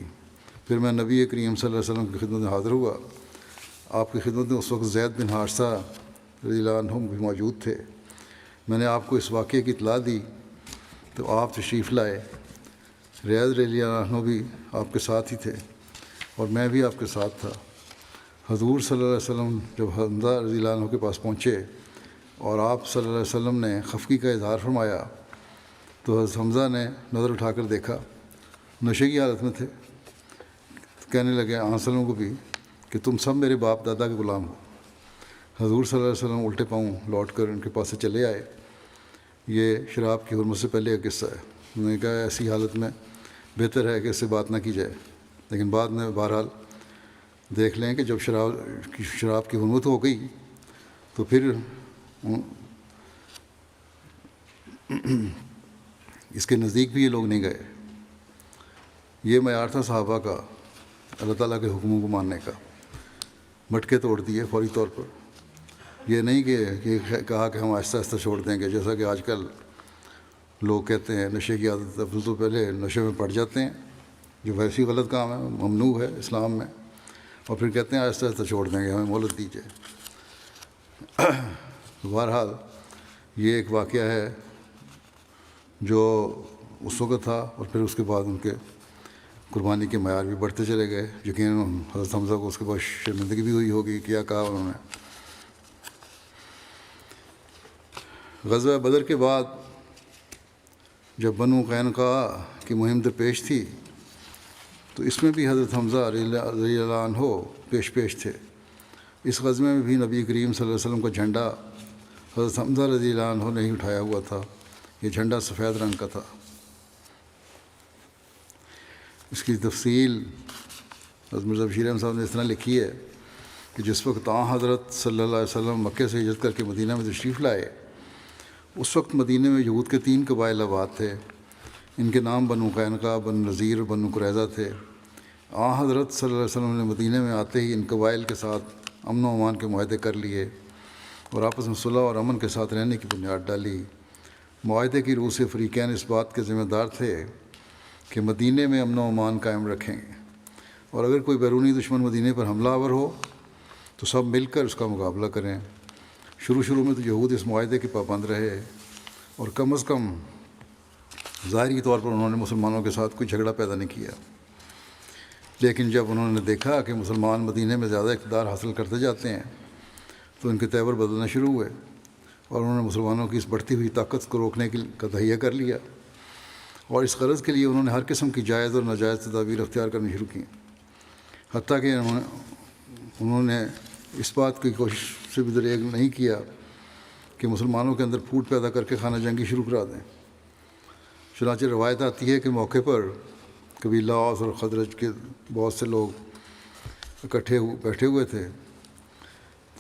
پھر میں نبی کریم صلی اللہ علیہ وسلم کی خدمت میں حاضر ہوا. آپ کی خدمت میں اس وقت زید بن حارثہ رضی اللہ عنہ بھی موجود تھے. میں نے آپ کو اس واقعے کی اطلاع دی تو آپ تشریف لائے. ریاض رضی اللہ عنہ بھی آپ کے ساتھ ہی تھے اور میں بھی آپ کے ساتھ تھا. حضور صلی اللہ علیہ وسلم جب حمزہ رضی اللہ عنہ کے پاس پہنچے اور آپ صلی اللہ علیہ وسلم نے خفگی کا اظہار فرمایا تو حضرت حمزہ نے نظر اٹھا کر دیکھا، نشے کی حالت میں تھے. کہنے لگے آن وسلم کو بھی کہ تم سب میرے باپ دادا کے غلام ہو. حضور صلی اللہ علیہ وسلم الٹے پاؤں لوٹ کر ان کے پاس سے چلے آئے. یہ شراب کی حرمت سے پہلے کا قصہ ہے. انہوں نے کہا ایسی حالت میں بہتر ہے کہ اس سے بات نہ کی جائے، لیکن بعد میں بہرحال دیکھ لیں کہ جب شراب کی حرمت ہو گئی تو پھر اس کے نزدیک بھی یہ لوگ نہیں گئے. یہ معیار تھا صحابہ کا اللہ تعالیٰ کے حکموں کو ماننے کا. مٹکے توڑ دیے فوری طور پر. یہ نہیں کہ کہا کہ ہم آہستہ آہستہ چھوڑ دیں گے، جیسا کہ آج کل لوگ کہتے ہیں نشے کی عادت افضل تو پہلے نشے میں پڑ جاتے ہیں، جو ویسی غلط کام ہے، ممنوع ہے اسلام میں، اور پھر کہتے ہیں آہستہ آہستہ چھوڑ دیں گے، ہمیں مہلت دیجیے. بہرحال یہ ایک واقعہ ہے جو اس وقت تھا، اور پھر اس کے بعد ان کے قربانی کے معیار بھی بڑھتے چلے گئے. یقیناً حضرت حمزہ کو اس کے بعد شرمندگی بھی ہوئی ہوگی، کیا کہا انہوں نے. غزوہ بدر کے بعد جب بنو قینقاع کی مہم درپیش تھی تو اس میں بھی حضرت حمزہ رضی اللہ عنہ پیش تھے. اس غزوے میں بھی نبی کریم صلی اللہ علیہ وسلم کا جھنڈا حضرت حمزہ رضی اللہ عنہ نے ہی اٹھایا ہوا تھا. یہ جھنڈا سفید رنگ کا تھا. اس کی تفصیل حضرت مرزا بشیر احمد صاحب نے اس طرح لکھی ہے کہ جس وقت حضرت صلی اللہ علیہ وسلم مکے سے ہجرت کر کے مدینہ میں تشریف لائے، اس وقت مدینہ میں یہود کے 3 قبائل آباد تھے. ان کے نام بنو قینقاع، بنو نذیر اور بنو قریظہ تھے. حضرت صلی اللہ علیہ وسلم نے مدینہ میں آتے ہی ان قبائل کے ساتھ امن و امان کے معاہدے کر لیے اور آپس میں صلح اور امن کے ساتھ رہنے کی بنیاد ڈالی. معاہدے کی روح سے فریقین اس بات کے ذمہ دار تھے کہ مدینہ میں امن و امان قائم رکھیں گے، اور اگر کوئی بیرونی دشمن مدینہ پر حملہ آور ہو تو سب مل کر اس کا مقابلہ کریں. شروع میں تو یہود اس معاہدے کے پابند رہے اور کم از کم ظاہری طور پر انہوں نے مسلمانوں کے ساتھ کوئی جھگڑا پیدا نہیں کیا. لیکن جب انہوں نے دیکھا کہ مسلمان مدینہ میں زیادہ اقتدار حاصل کرتے جاتے ہیں تو ان کے تیور بدلنا شروع ہوئے، اور انہوں نے مسلمانوں کی اس بڑھتی ہوئی طاقت کو روکنے کا تہیہ کر لیا، اور اس غرض کے لیے انہوں نے ہر قسم کی جائز اور ناجائز تدابیر اختیار کرنی شروع کی. حتیٰ کہ انہوں نے اس بات کی کوشش سے بھی دریغ نہیں کیا کہ مسلمانوں کے اندر پھوٹ پیدا کر کے خانہ جنگی شروع کرا دیں. چنانچہ روایت آتی ہے کہ موقع پر قبیلہ اوس اور خزرج کے بہت سے لوگ بیٹھے ہوئے تھے،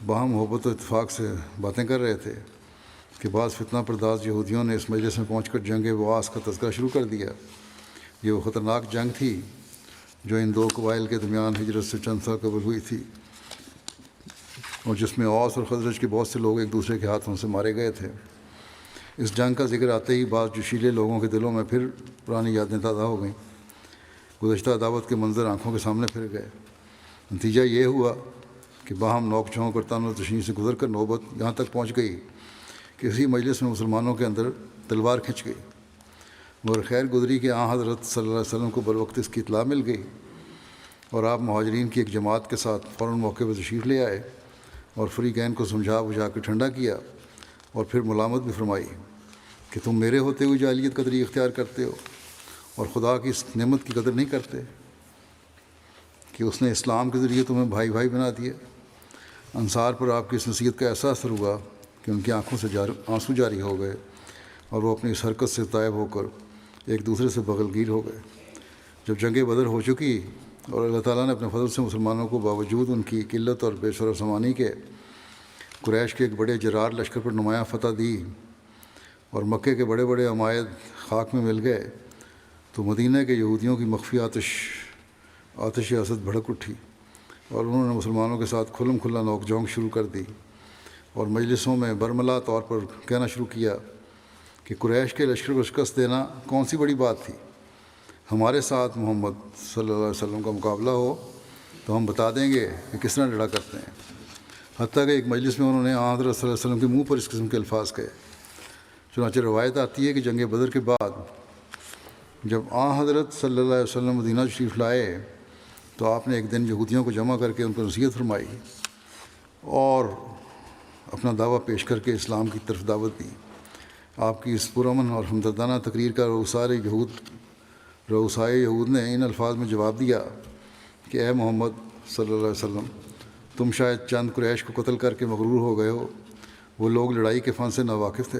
باہم محبت و اتفاق سے باتیں کر رہے تھے کہ بعض فتنہ پرداز یہودیوں نے اس مجلس میں پہنچ کر جنگ بواس کا تذکرہ شروع کر دیا. یہ وہ خطرناک جنگ تھی جو ان 2 قبائل کے درمیان ہجرت سے چند سال قبل ہوئی تھی، اور جس میں اوس اور خزرج کے بہت سے لوگ ایک دوسرے کے ہاتھوں سے مارے گئے تھے. اس جنگ کا ذکر آتے ہی بعض جوشیلے لوگوں کے دلوں میں پھر پرانی یادیں تازہ ہو گئیں. گزشتہ عداوت کے منظر آنکھوں کے سامنے پھر گئے. نتیجہ یہ ہوا کہ باہم نوک جھونک اور تان و تشنیع سے گزر کر نوبت یہاں تک پہنچ گئی کہ اسی مجلس میں مسلمانوں کے اندر تلوار کھنچ گئی. مگر خیر گزری کہ حضرت صلی اللہ علیہ وسلم کو بروقت اس کی اطلاع مل گئی، اور آپ مہاجرین کی ایک جماعت کے ساتھ فوراً موقع پر تشریف لے آئے اور فریقین کو سمجھا بجھا کے ٹھنڈا کیا، اور پھر ملامت بھی فرمائی کہ تم میرے ہوتے ہوئے جاہلیت کا طریق اختیار کرتے ہو اور خدا کی اس نعمت کی قدر نہیں کرتے کہ اس نے اسلام کے ذریعے تمہیں بھائی بھائی بنا دیا. انصار پر آپ کی اس نصیحت کا ایسا اثر ہوا کہ ان کی آنکھوں سے آنسو جاری ہو گئے، اور وہ اپنی اس حرکت سے طائب ہو کر ایک دوسرے سے بغل گیر ہو گئے. جب جنگ بدر ہو چکی اور اللہ تعالیٰ نے اپنے فضل سے مسلمانوں کو باوجود ان کی قلت اور بے شرف سمانی کے قریش کے ایک بڑے جرار لشکر پر نمایاں فتح دی اور مکے کے بڑے بڑے عمائد خاک میں مل گئے، تو مدینہ کے یہودیوں کی مخفی آتش حسد بھڑک اٹھی، اور انہوں نے مسلمانوں کے ساتھ کھلم کھلا نوک جھونک شروع کر دی، اور مجلسوں میں برملا طور پر کہنا شروع کیا کہ قریش کے لشکر کو شکست دینا کون سی بڑی بات تھی، ہمارے ساتھ محمد صلی اللہ علیہ وسلم کا مقابلہ ہو تو ہم بتا دیں گے کہ کس طرح لڑا کرتے ہیں۔ حتیٰ کہ ایک مجلس میں انہوں نے حضرت صلی اللہ علیہ وسلم کے منہ پر اس قسم کے الفاظ کہے۔ چنانچہ روایت آتی ہے کہ جنگ بدر کے بعد جب حضرت صلی اللہ علیہ وسلم مدینہ شریف لائے تو آپ نے ایک دن یہودیوں کو جمع کر کے ان کو نصیحت فرمائی اور اپنا دعویٰ پیش کر کے اسلام کی طرف دعوت دی۔ آپ کی اس پرامن اور ہمدردانہ تقریر کا رؤسائے یہود نے ان الفاظ میں جواب دیا کہ اے محمد صلی اللہ علیہ وسلم، تم شاید چند قریش کو قتل کر کے مغرور ہو گئے ہو، وہ لوگ لڑائی کے فن سے ناواقف تھے۔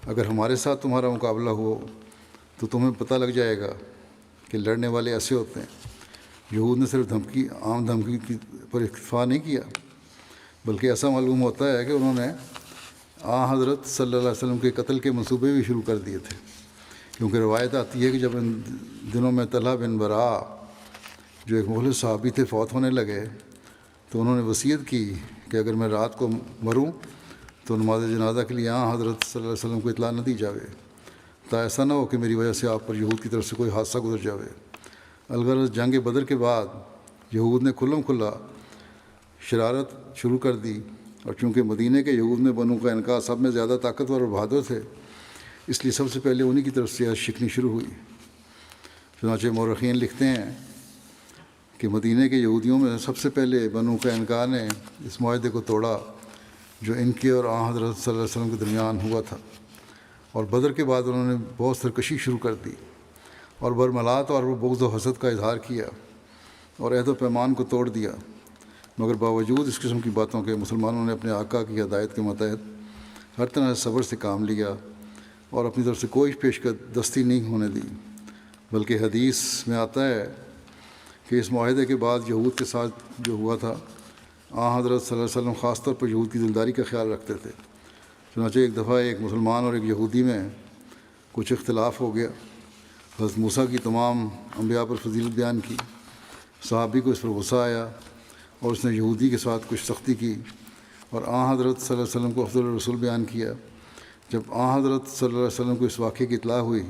اگر ہمارے ساتھ تمہارا مقابلہ ہو تو تمہیں پتہ لگ جائے گا کہ لڑنے والے ایسے ہوتے ہیں۔ یہود نے صرف عام دھمکی پر اکتفا نہیں کیا، بلکہ ایسا معلوم ہوتا ہے کہ انہوں نے حضرت صلی اللہ علیہ وسلم کے قتل کے منصوبے بھی شروع کر دیے تھے، کیونکہ روایت آتی ہے کہ جب ان دنوں میں طلحہ بن برا جو ایک مخلص صحابی تھے فوت ہونے لگے تو انہوں نے وصیت کی کہ اگر میں رات کو مروں تو نماز جنازہ کے لیے حضرت صلی اللہ علیہ وسلم کو اطلاع نہ دی جاوے، تا ایسا نہ ہو کہ میری وجہ سے آپ پر یہود کی طرف سے کوئی حادثہ گزر جاوے۔ الغرض جنگ بدر کے بعد یہود نے کھلم کھلا شرارت شروع کر دی، اور چونکہ مدینہ کے یہود میں بنو قینقاع سب میں زیادہ طاقتور اور بہادر تھے، اس لیے سب سے پہلے انہی کی طرف سے شکنی شروع ہوئی۔ چنانچہ مورخین لکھتے ہیں کہ مدینہ کے یہودیوں میں سب سے پہلے بنو قینقاع نے اس معاہدے کو توڑا جو ان کے اور حضرت صلی اللہ علیہ وسلم کے درمیان ہوا تھا، اور بدر کے بعد انہوں نے بہت سرکشی شروع کر دی اور برملات اور بغض و حسد کا اظہار کیا اور عہد و پیمان کو توڑ دیا۔ مگر باوجود اس قسم کی باتوں کے مسلمانوں نے اپنے آقا کی ہدایت کے متحد ہر طرح سے صبر سے کام لیا اور اپنی طرف سے کوئی پیشقدستی نہیں ہونے دی، بلکہ حدیث میں آتا ہے کہ اس معاہدے کے بعد یہود کے ساتھ جو ہوا تھا، حضرت صلی اللہ علیہ وسلم خاص طور پر یہود کی دلداری کا خیال رکھتے تھے۔ چنانچہ ایک دفعہ ایک مسلمان اور ایک یہودی میں کچھ اختلاف ہو گیا۔ حضرت موسیٰ کی تمام انبیاء پر فضیلت بیان کی، صحابی کو اس پر غصہ آیا اور اس نے یہودی کے ساتھ کچھ سختی کی اور حضرت صلی اللہ علیہ وسلم کو افضل الرسول بیان کیا۔ جب حضرت صلی اللہ علیہ وسلم کو اس واقعے کی اطلاع ہوئی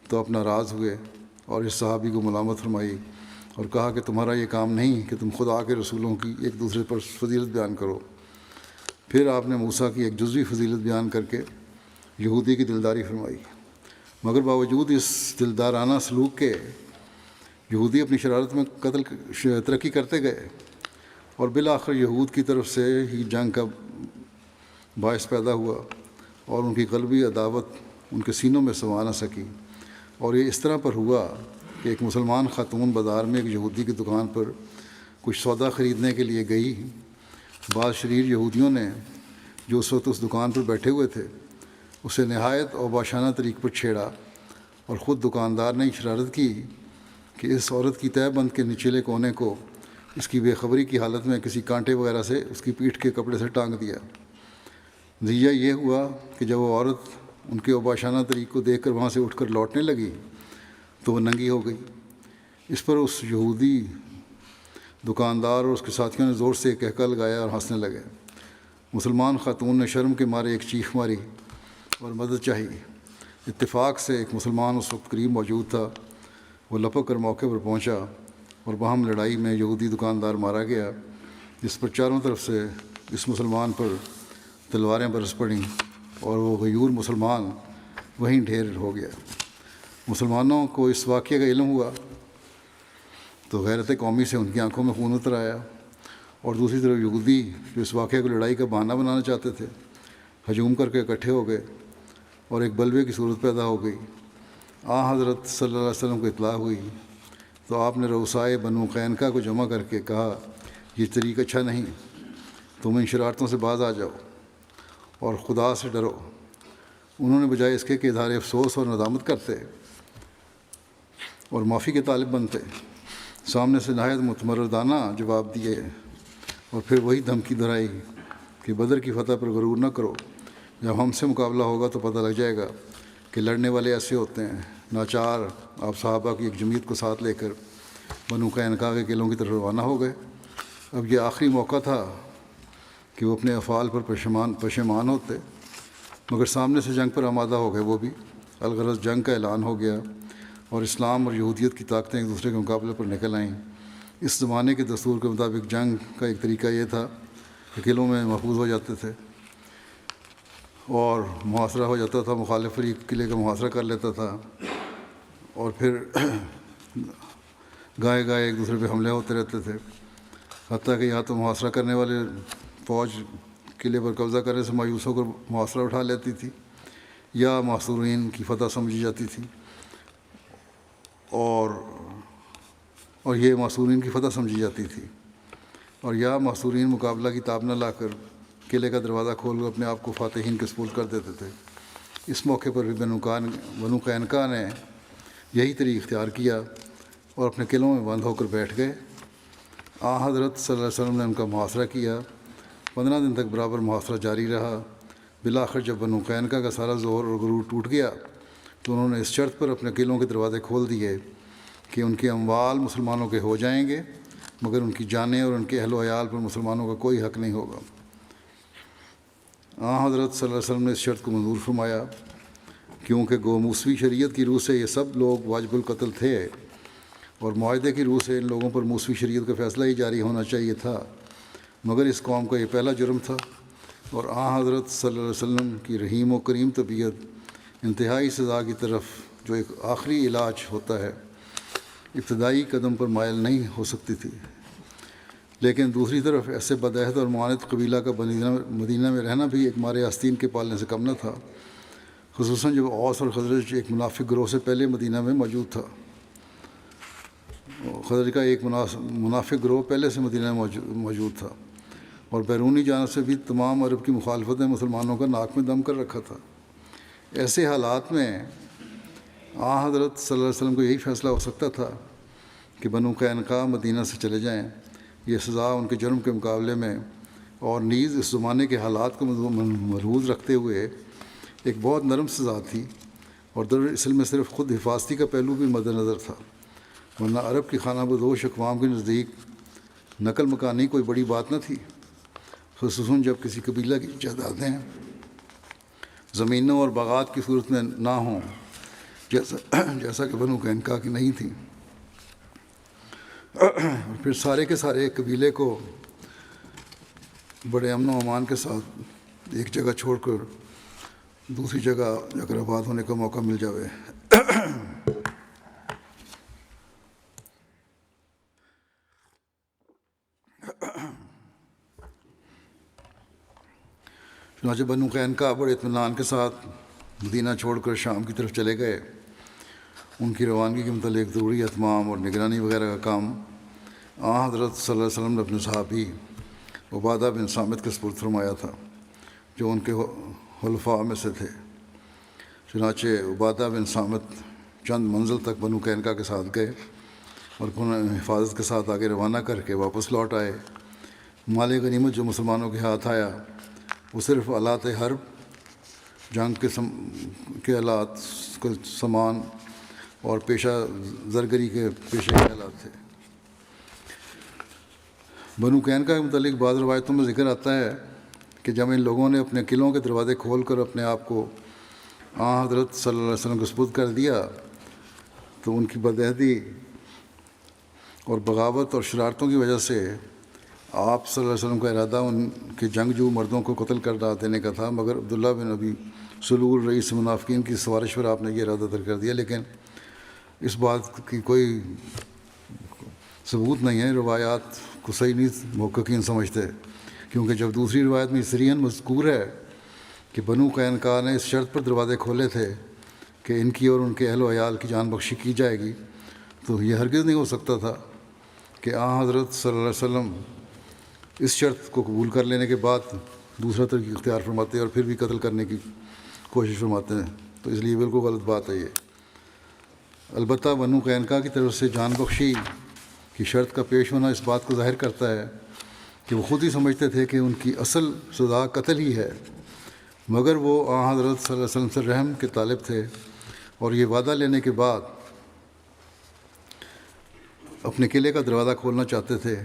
تو اپنا راز ہوئے اور اس صحابی کو ملامت فرمائی اور کہا کہ تمہارا یہ کام نہیں کہ تم خدا کے رسولوں کی ایک دوسرے پر فضیلت بیان کرو۔ پھر آپ نے موسیٰ کی ایک جزوی فضیلت بیان کر کے یہودی کی دلداری فرمائی، مگر باوجود اس دلدارانہ سلوک کے یہودی اپنی شرارت میں ترقی کرتے گئے اور بالآخر یہود کی طرف سے ہی جنگ کا باعث پیدا ہوا اور ان کی قلبی عداوت ان کے سینوں میں سما نہ سکی۔ اور یہ اس طرح پر ہوا کہ ایک مسلمان خاتون بازار میں ایک یہودی کی دکان پر کچھ سودا خریدنے کے لیے گئی۔ بعض شریر یہودیوں نے جو اس وقت اس دکان پر بیٹھے ہوئے تھے اسے نہایت اوباشانہ طریق پر چھیڑا، اور خود دکاندار نے شرارت کی کہ اس عورت کی تہہ بند کے نچلے کونے کو اس کی بے خبری کی حالت میں کسی کانٹے وغیرہ سے اس کی پیٹھ کے کپڑے سے ٹانگ دیا۔ نتیجہ یہ ہوا کہ جب وہ عورت ان کے اوباشانہ طریق کو دیکھ کر وہاں سے اٹھ کر لوٹنے لگی تو وہ ننگی ہو گئی۔ اس پر اس یہودی دکاندار اور اس کے ساتھیوں نے زور سے کہکا لگایا اور ہنسنے لگے۔ مسلمان خاتون نے شرم کے مارے ایک چیخ ماری اور مدد چاہی۔ اتفاق سے ایک مسلمان اس وقت قریب موجود تھا، وہ لپک کر موقع پر پہنچا اور باہم لڑائی میں یہودی دکاندار مارا گیا، جس پر چاروں طرف سے اس مسلمان پر تلواریں برس پڑیں اور وہ غیور مسلمان وہیں ڈھیر ہو گیا۔ مسلمانوں کو اس واقعے کا علم ہوا تو غیرت قومی سے ان کی آنکھوں میں خون اتر آیا، اور دوسری طرف یہودی جو اس واقعے کو لڑائی کا بہانہ بنانا چاہتے تھے ہجوم کر کے اکٹھے ہو گئے اور ایک بلوے کی صورت پیدا ہو گئی۔ حضرت صلی اللہ علیہ وسلم کو اطلاع ہوئی تو آپ نے رؤسائے بنو قینقاع کو جمع کر کے کہا یہ طریق اچھا نہیں، تم ان شرارتوں سے باز آ جاؤ اور خدا سے ڈرو۔ انہوں نے بجائے اس کے کہ اظہار افسوس اور ندامت کرتے اور معافی کے طالب بنتے، سامنے سے نہایت متمردانہ جواب دیے اور پھر وہی دھمکی دہرائی کہ بدر کی فتح پر غرور نہ کرو، جب ہم سے مقابلہ ہوگا تو پتہ لگ جائے گا کہ لڑنے والے ایسے ہوتے ہیں۔ ناچار آپ صحابہ کی ایک جمعیت کو ساتھ لے کر بنو قینقاع کے قلعوں کی طرف روانہ ہو گئے۔ اب یہ آخری موقع تھا کہ وہ اپنے افعال پر پشیمان ہوتے، مگر سامنے سے جنگ پر آمادہ ہو گئے وہ بھی۔ الغرض جنگ کا اعلان ہو گیا اور اسلام اور یہودیت کی طاقتیں ایک دوسرے کے مقابلے پر نکل آئیں۔ اس زمانے کے دستور کے مطابق جنگ کا ایک طریقہ یہ تھا کہ قلعوں میں محفوظ ہو جاتے تھے اور محاصرہ ہو جاتا تھا، مخالف فریق قلعے کا محاصرہ کر لیتا تھا اور پھر گائے گائے ایک دوسرے پہ حملے ہوتے رہتے تھے، حتیٰ کہ یا تو محاصرہ کرنے والے فوج قلعے پر قبضہ کرنے سے مایوس ہو کر محاصرہ اٹھا لیتی تھی یا محصورین کی فتح سمجھی جاتی تھی اور یہ محصورین کی فتح سمجھی جاتی تھی، اور یا محصورین مقابلہ کی تاب نہ لا کر قلعے کا دروازہ کھول کر اپنے آپ کو فاتحین کے سپرد کر دیتے تھے۔ اس موقع پر بھی بنو قینقاع نے یہی طریق اختیار کیا اور اپنے قلعوں میں بند ہو کر بیٹھ گئے۔ حضرت صلی اللہ علیہ وسلم نے ان کا محاصرہ کیا۔ 15 دن تک برابر محاصرہ جاری رہا۔ بالآخر جب بنو قینقاع کا سارا زور اور غرور ٹوٹ گیا تو انہوں نے اس شرط پر اپنے قلعوں کے دروازے کھول دیے کہ ان کے اموال مسلمانوں کے ہو جائیں گے، مگر ان کی جانیں اور ان کے اہل و عیال پر مسلمانوں کا کوئی حق نہیں ہوگا۔ حضرت صلی اللہ علیہ وسلم نے اس شرط کو منظور فرمایا، کیونکہ گو موسوی شریعت کی روح سے یہ سب لوگ واجب القتل تھے اور معاہدے کی روح سے ان لوگوں پر موسوی شریعت کا فیصلہ ہی جاری ہونا چاہیے تھا، مگر اس قوم کا یہ پہلا جرم تھا، اور حضرت صلی اللہ علیہ وسلم کی رحیم و کریم طبیعت انتہائی سزا کی طرف جو ایک آخری علاج ہوتا ہے ابتدائی قدم پر مائل نہیں ہو سکتی تھی۔ لیکن دوسری طرف ایسے بدعہد اور معاند قبیلہ کا مدینہ میں رہنا بھی ایک مارے آستین کے پالنے سے کم نہ تھا، خصوصاً جب اوس اور خزرج ایک منافق گروہ سے پہلے مدینہ میں موجود تھا۔ خزرج کا ایک منافق گروہ پہلے سے مدینہ میں موجود تھا اور بیرونی جانب سے بھی تمام عرب کی مخالفت نے مسلمانوں کا ناک میں دم کر رکھا تھا۔ ایسے حالات میں حضرت صلی اللہ علیہ وسلم کو یہی فیصلہ ہو سکتا تھا کہ بنو قینقاع مدینہ سے چلے جائیں۔ یہ سزا ان کے جرم کے مقابلے میں اور نیز اس زمانے کے حالات کو ملحوظ رکھتے ہوئے ایک بہت نرم سزا تھی، اور دراصل میں صرف خود حفاظتی کا پہلو بھی مد نظر تھا، ورنہ عرب کی خانہ بدوش اقوام کے نزدیک نقل مکانی کوئی بڑی بات نہ تھی، خصوصاً جب کسی قبیلہ کی جائیدادیں زمینوں اور باغات کی صورت میں نہ ہوں، جیسا کہ بنو قینقاع کی نہیں تھیں۔ اور پھر سارے کے سارے قبیلے کو بڑے امن و امان کے ساتھ ایک جگہ چھوڑ کر دوسری جگہ اگر آباد ہونے کا موقع مل جاوے۔ چنانچہ بنو قینقاع بڑے اطمینان کے ساتھ مدینہ چھوڑ کر شام کی طرف چلے گئے۔ ان کی روانگی کے متعلق ضروری اہتمام اور نگرانی وغیرہ کا کام حضرت صلی اللہ علیہ وسلم نے اپنے صحابی عبادہ بن صامت کے سپرد فرمایا تھا، جو ان کے حلفاء میں سے تھے۔ چنانچہ عبادہ بن صامت چند منزل تک بنو قینقاع کے ساتھ گئے اور انہیں حفاظت کے ساتھ آگے روانہ کر کے واپس لوٹ آئے۔ مال غنیمت جو مسلمانوں کے ہاتھ آیا وہ صرف آلات حرب، جنگ کے آلات، سامان اور پیشہ زرگری کے پیشے کے آلات تھے۔ بنو قینقاع کے متعلق بعض روایتوں میں ذکر آتا ہے کہ جب ان لوگوں نے اپنے قلعوں کے دروازے کھول کر اپنے آپ کو حضرت صلی اللہ علیہ وسلم کو سپرد کر دیا تو ان کی بدعہدی اور بغاوت اور شرارتوں کی وجہ سے آپ صلی اللہ علیہ وسلم کا ارادہ ان کے جنگجو مردوں کو قتل کر دینے کا تھا، مگر عبداللہ بن ابی سلول رئیس منافقین کی سفارش پر آپ نے یہ ارادہ ترک کر دیا۔ لیکن اس بات کی کوئی ثبوت نہیں ہے، روایات کو صحیح نہیں محققین سمجھتے، کیونکہ جب دوسری روایت میں صریحاً مذکور ہے کہ بنو قینقاع نے اس شرط پر دروازے کھولے تھے کہ ان کی اور ان کے اہل و عیال کی جان بخشی کی جائے گی، تو یہ ہرگز نہیں ہو سکتا تھا کہ حضرت صلی اللہ علیہ وسلم اس شرط کو قبول کر لینے کے بعد دوسرا طریقہ اختیار فرماتے اور پھر بھی قتل کرنے کی کوشش فرماتے ہیں، تو اس لیے بالکل غلط بات ہے یہ۔ البتہ بنو قینقاع کی طرف سے جان بخشی کی شرط کا پیش ہونا اس بات کو ظاہر کرتا ہے کہ وہ خود ہی سمجھتے تھے کہ ان کی اصل سزا قتل ہی ہے، مگر وہ حضرت صلی اللہ علیہ وسلم سے رحم کے طالب تھے اور یہ وعدہ لینے کے بعد اپنے قلعے کا دروازہ کھولنا چاہتے تھے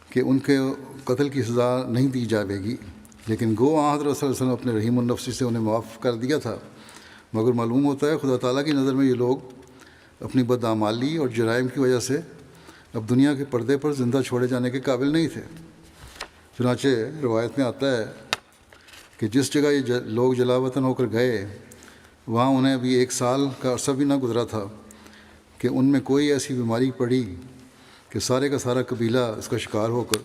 کہ ان کے قتل کی سزا نہیں دی جائے گی، لیکن گو حضرت صلی اللہ علیہ وسلم اپنے رحیم النفسی سے انہیں معاف کر دیا تھا، مگر معلوم ہوتا ہے خدا تعالیٰ کی نظر میں یہ لوگ اپنی بدعمالی اور جرائم کی وجہ سے اب دنیا کے پردے پر زندہ چھوڑے جانے کے قابل نہیں تھے۔ چنانچہ روایت میں آتا ہے کہ جس جگہ یہ لوگ جلا وطن ہو کر گئے وہاں انہیں ابھی 1 سال کا عرصہ بھی نہ گزرا تھا کہ ان میں کوئی ایسی بیماری پڑی کہ سارے کا سارا قبیلہ اس کا شکار ہو کر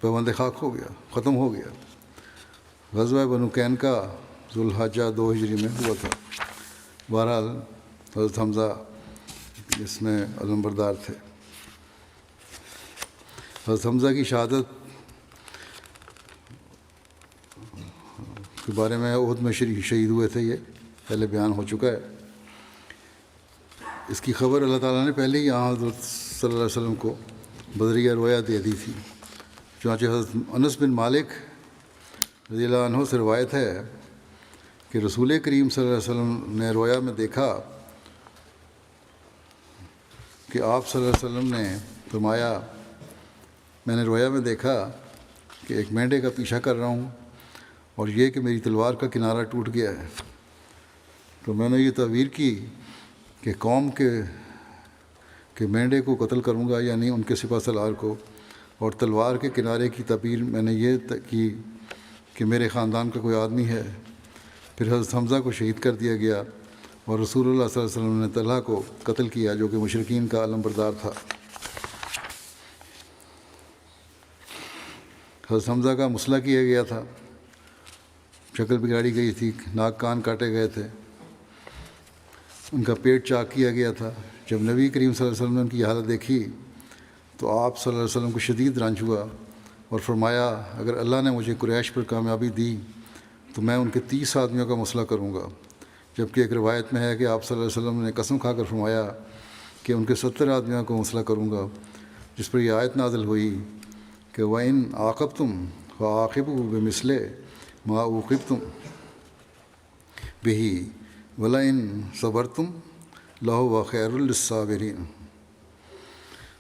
پابند خاک ہو گیا، ختم ہو گیا۔ غزوہ بنو قینقاع ذوالحجہ 2 ہجری میں ہوا تھا۔ بہرحال حضرت حمزہ اس میں علمبردار تھے۔ حضرت حمزہ کی شہادت کے بارے میں احد میں شہید ہوئے تھے، یہ پہلے بیان ہو چکا ہے۔ اس کی خبر اللہ تعالیٰ نے پہلے ہی حضرت صلی اللہ علیہ وسلم کو بذریعہ رویا دے دی تھی۔ چنانچہ حضرت انس بن مالک رضی اللہ عنہ سے روایت ہے کہ رسول کریم صلی اللہ علیہ وسلم نے رویا میں دیکھا کہ آپ صلی اللہ علیہ وسلم نے فرمایا، میں نے رویا میں دیکھا کہ ایک مینڈے کا پیچھا کر رہا ہوں اور یہ کہ میری تلوار کا کنارہ ٹوٹ گیا ہے۔ تو میں نے یہ تعبیر کی کہ قوم کے مینڈے کو قتل کروں گا، یعنی ان کے سپہ سالار کو، اور تلوار کے کنارے کی تعبیر میں نے یہ کی کہ میرے خاندان کا کوئی آدمی ہے۔ پھر حضرت حمزہ کو شہید کر دیا گیا اور رسول اللہ صلی اللہ علیہ وسلم نے طلحہ کو قتل کیا جو کہ مشرکین کا علمبردار تھا۔ حضرت حمزہ کا مسئلہ کیا گیا تھا، شکل بگاڑی گئی تھی، ناک کان کاٹے گئے تھے، ان کا پیٹ چاک کیا گیا تھا۔ جب نبی کریم صلی اللہ علیہ وسلم نے ان کی حالت دیکھی تو آپ صلی اللہ علیہ وسلم کو شدید رنج ہوا اور فرمایا، اگر اللہ نے مجھے قریش پر کامیابی دی تو میں ان کے 30 آدمیوں کا مسئلہ کروں گا، جبکہ ایک روایت میں ہے کہ آپ صلی اللہ علیہ وسلم نے قسم کھا کر فرمایا کہ ان کے 70 آدمیوں کو مسئلہ کروں گا، جس پر یہ آیت نازل ہوئی کہ وَإِنْ عَاقَبْتُمْ فَعَاقِبُوا بِمِثْلِ مَا عُوقِبْتُمْ بِهِ وَلَئِنْ صَبَرْتُمْ لَهُوَ خَيْرٌ لِلصَّابِرِينَ۔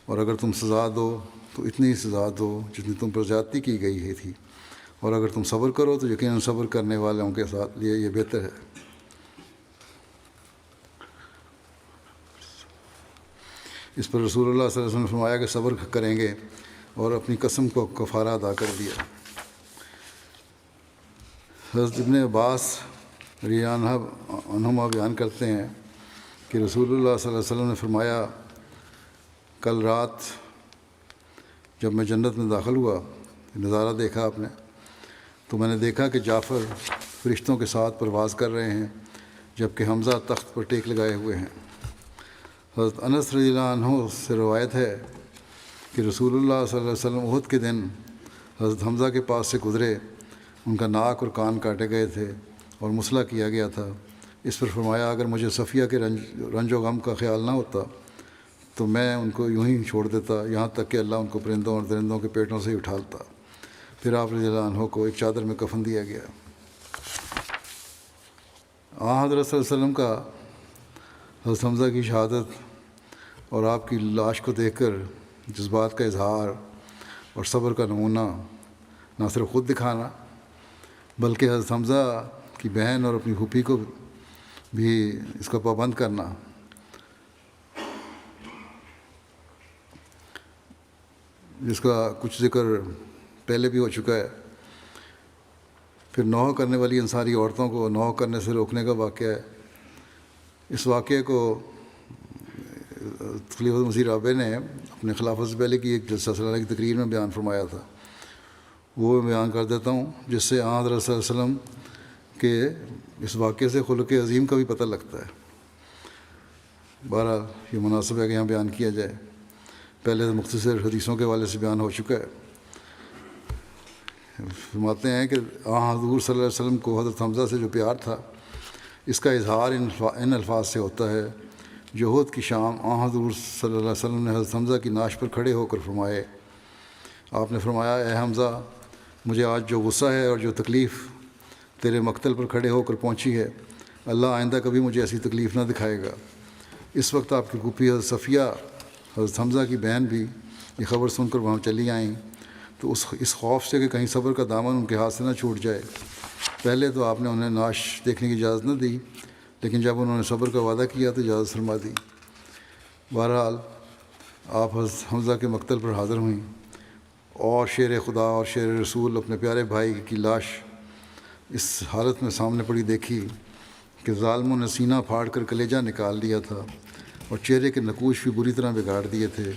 اور اگر تم سزا دو تو اتنی ہی سزا دو جتنی تم پر زیادتی کی گئی ہے تھی، اور اگر تم صبر کرو تو یقیناً صبر کرنے والوں کے ساتھ لیے یہ بہتر ہے۔ اس پر رسول اللہ صلی اللہ علیہ وسلم نے فرمایا کہ صبر کریں گے، اور اپنی قسم کو کفارہ ادا کر دیا۔ حضرت ابن عباس رضی اللہ عنہما بیان کرتے ہیں کہ رسول اللہ صلی اللہ علیہ وسلم نے فرمایا، کل رات جب میں جنت میں داخل ہوا، نظارہ دیکھا آپ نے، تو میں نے دیکھا کہ جعفر فرشتوں کے ساتھ پرواز کر رہے ہیں جبکہ حمزہ تخت پر ٹیک لگائے ہوئے ہیں۔ حضرت انس رضی اللہ عنہ سے روایت ہے کہ رسول اللہ صلی اللہ علیہ وسلم احد کے دن حضرت حمزہ کے پاس سے گزرے، ان کا ناک اور کان کاٹے گئے تھے اور مسئلہ کیا گیا تھا۔ اس پر فرمایا، اگر مجھے صفیہ کے رنج و غم کا خیال نہ ہوتا تو میں ان کو یوں ہی چھوڑ دیتا، یہاں تک کہ اللہ ان کو پرندوں اور درندوں کے پیٹوں سے ہی اٹھالتا۔ پھر آپ رضی اللہ عنہ کو ایک چادر میں کفن دیا گیا۔ حضرت صلی اللہ علیہ وسلم کا حضرت حمزہ کی شہادت اور آپ کی لاش کو دیکھ کر جذبات کا اظہار اور صبر کا نمونہ نہ صرف خود دکھانا بلکہ حضرت حمزہ کی بہن اور اپنی پھوپھی کو بھی اس کا پابند کرنا، جس کا کچھ ذکر پہلے بھی ہو چکا ہے۔ پھر نوح کرنے والی انصاری عورتوں کو نوح کرنے سے روکنے کا واقعہ ہے۔ اس واقعے کو خلیفۃ مسیح رابع نے اپنے خلافت سے پہلے کی ایک جلسہ سالانہ کی تقریر میں بیان فرمایا تھا، وہ میں بیان کر دیتا ہوں، جس سے حضرت صلی اللہ علیہ وسلم کے اس واقعے سے خلق عظیم کا بھی پتہ لگتا ہے۔ بہرحال یہ مناسب ہے کہ یہاں بیان کیا جائے، پہلے مختصر حدیثوں کے حوالے سے بیان ہو چکا ہے۔ فرماتے ہیں کہ حضور صلی اللہ علیہ وسلم کو حضرت حمزہ سے جو پیار تھا، اس کا اظہار ان الفاظ سے ہوتا ہے جو احد کی شام حضور صلی اللہ علیہ وسلم نے حضرت حمزہ کی ناش پر کھڑے ہو کر فرمائے۔ آپ نے فرمایا، اے حمزہ، مجھے آج جو غصہ ہے اور جو تکلیف تیرے مقتل پر کھڑے ہو کر پہنچی ہے، اللہ آئندہ کبھی مجھے ایسی تکلیف نہ دکھائے گا۔ اس وقت آپ کی پھوپھی حضرت صفیہ، حضرت حمزہ کی بہن بھی یہ خبر سن کر وہاں چلی آئیں تو اس خوف سے کہ کہیں صبر کا دامن ان کے ہاتھ سے نہ چھوٹ جائے، پہلے تو آپ نے انہیں نعش دیکھنے کی اجازت نہ دی، لیکن جب انہوں نے صبر کا وعدہ کیا تو اجازت فرما دی۔ بہرحال آپ حضرت حمزہ کے مقتل پر حاضر ہوئیں اور شیر خدا اور شیر رسول اپنے پیارے بھائی کی لاش اس حالت میں سامنے پڑی دیکھی کہ ظالموں نے سینہ پھاڑ کر کلیجہ نکال لیا تھا اور چہرے کے نقوش بھی بری طرح بگاڑ دیے تھے،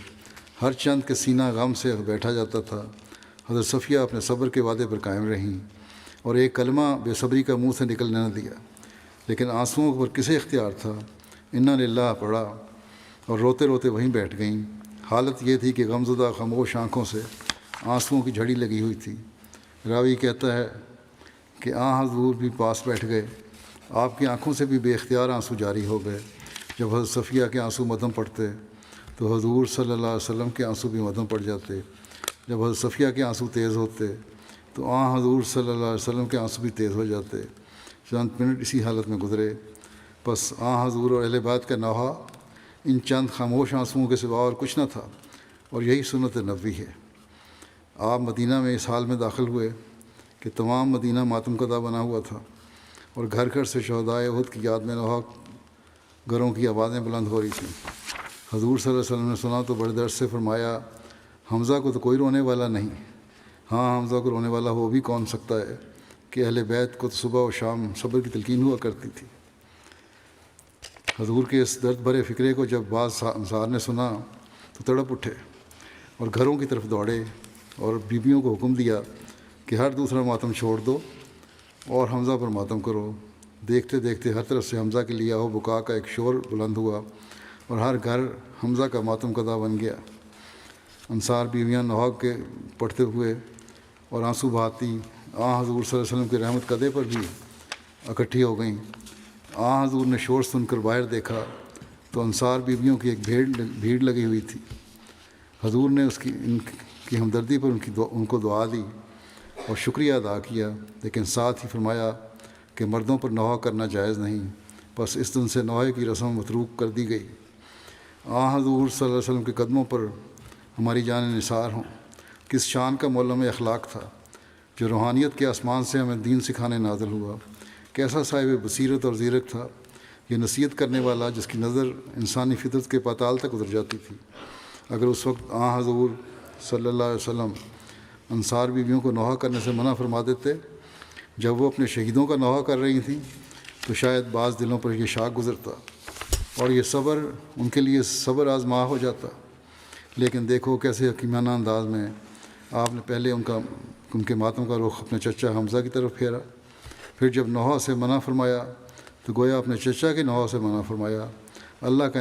ہر چند کے سینہ غم سے بیٹھا جاتا تھا۔ حضرت صفیہ اپنے صبر کے وعدے پر قائم رہیں اور ایک کلمہ بے صبری کا منہ سے نکلنے نہ دیا، لیکن آنسوؤں پر کسے اختیار تھا؟ انا للہ پڑھا اور روتے روتے وہیں بیٹھ گئیں۔ حالت یہ تھی کہ غمزدہ خاموش آنکھوں سے آنسوؤں کی جھڑی لگی ہوئی تھی۔ راوی کہتا ہے کہ حضور بھی پاس بیٹھ گئے، آپ کی آنکھوں سے بھی بے اختیار آنسو جاری ہو گئے۔ جب حضرت صفیہ کے آنسو مدھم پڑتے تو حضور صلی اللہ علیہ وسلم کے آنسو بھی مدھم پڑ جاتے، جب حضرت صفیہ کے آنسو تیز ہوتے تو حضور صلی اللہ علیہ وسلم کے آنسو بھی تیز ہو جاتے۔ چند منٹ اسی حالت میں گزرے، بس حضور اور اہل بیت کا نوحہ ان چند خاموش آنسوؤں کے سوا اور کچھ نہ تھا، اور یہی سنت نبوی ہے۔ آپ مدینہ میں اس حال میں داخل ہوئے کہ تمام مدینہ ماتم کدہ بنا ہوا تھا اور گھر گھر سے شہدائے احد کی یاد میں نوحہ گھروں کی آوازیں بلند ہو رہی تھیں۔ حضور صلی اللہ علیہ وسلم نے سنا تو بڑے درد سے فرمایا، حمزہ کو تو کوئی رونے والا نہیں۔ حمزہ کو رونے والا ہو بھی کون سکتا ہے کہ اہل بیت کو تو صبح و شام صبر کی تلقین ہوا کرتی تھی۔ حضور کے اس درد بھرے فکرے کو جب بعض انصار نے سنا تو تڑپ اٹھے اور گھروں کی طرف دوڑے اور بیویوں کو حکم دیا کہ ہر دوسرا ماتم چھوڑ دو اور حمزہ پر ماتم کرو۔ دیکھتے دیکھتے ہر طرف سے حمزہ کے لیے آہو بکا کا ایک شور بلند ہوا اور ہر گھر حمزہ کا ماتم کدہ بن گیا۔ انصار بیویاں نوحہ کے پڑھتے ہوئے اور آنسو بہاتی حضور صلی اللہ علیہ وسلم کی رحمت قدے پر بھی اکٹھی ہو گئیں۔ حضور نے شور سن کر باہر دیکھا تو انصار بیویوں کی ایک بھیڑ لگی ہوئی تھی۔ حضور نے ان کی ہمدردی پر ان کو دعا دی اور شکریہ ادا کیا، لیکن ساتھ ہی فرمایا کہ مردوں پر نوحہ کرنا جائز نہیں، بس اس دن سے نوحے کی رسم متروک کر دی گئی۔ حضور صلی اللہ علیہ وسلم کے قدموں پر ہماری جان نثار ہوں۔ کس شان کا معلم اخلاق تھا جو روحانیت کے آسمان سے ہمیں دین سکھانے نازل ہوا، کیسا صاحب بصیرت اور زیرک تھا، یہ نصیحت کرنے والا جس کی نظر انسانی فطرت کے پاتال تک گزر جاتی تھی۔ اگر اس وقت حضور صلی اللہ علیہ وسلم انصار بیویوں کو نوحہ کرنے سے منع فرما دیتے جب وہ اپنے شہیدوں کا نوحہ کر رہی تھیں تو شاید بعض دلوں پر یہ شاک گزرتا اور یہ صبر ان کے لیے صبر آزما ہو جاتا۔ لیکن دیکھو کیسے حکیمانہ انداز میں آپ نے پہلے ان کے ماتم کا رخ اپنے چچا حمزہ کی طرف پھیرا، پھر جب نوحہ سے منع فرمایا تو گویا اپنے چچا کے نوحہ سے منع فرمایا۔ اللہ کا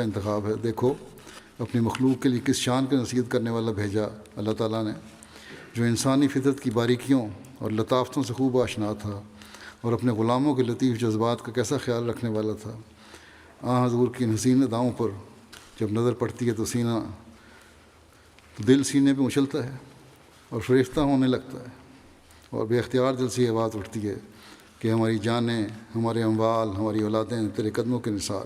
انتخاب ہے۔ دیکھو اپنی مخلوق کے لیے کس شان کا نصیحت کرنے والا بھیجا اللہ تعالیٰ نے، جو انسانی فطرت کی باریکیوں اور لطافتوں سے خوب آشنا تھا اور اپنے غلاموں کے لطیف جذبات کا کیسا خیال رکھنے والا تھا۔ حضور کی حسین اداؤں پر جب نظر پڑتی ہے تو دل سینے پہ اچھلتا ہے اور فریفتہ ہونے لگتا ہے اور بے اختیار دل سے یہ بات اٹھتی ہے کہ ہماری جانیں، ہمارے اموال، ہماری اولادیں تیرے قدموں کے نثار۔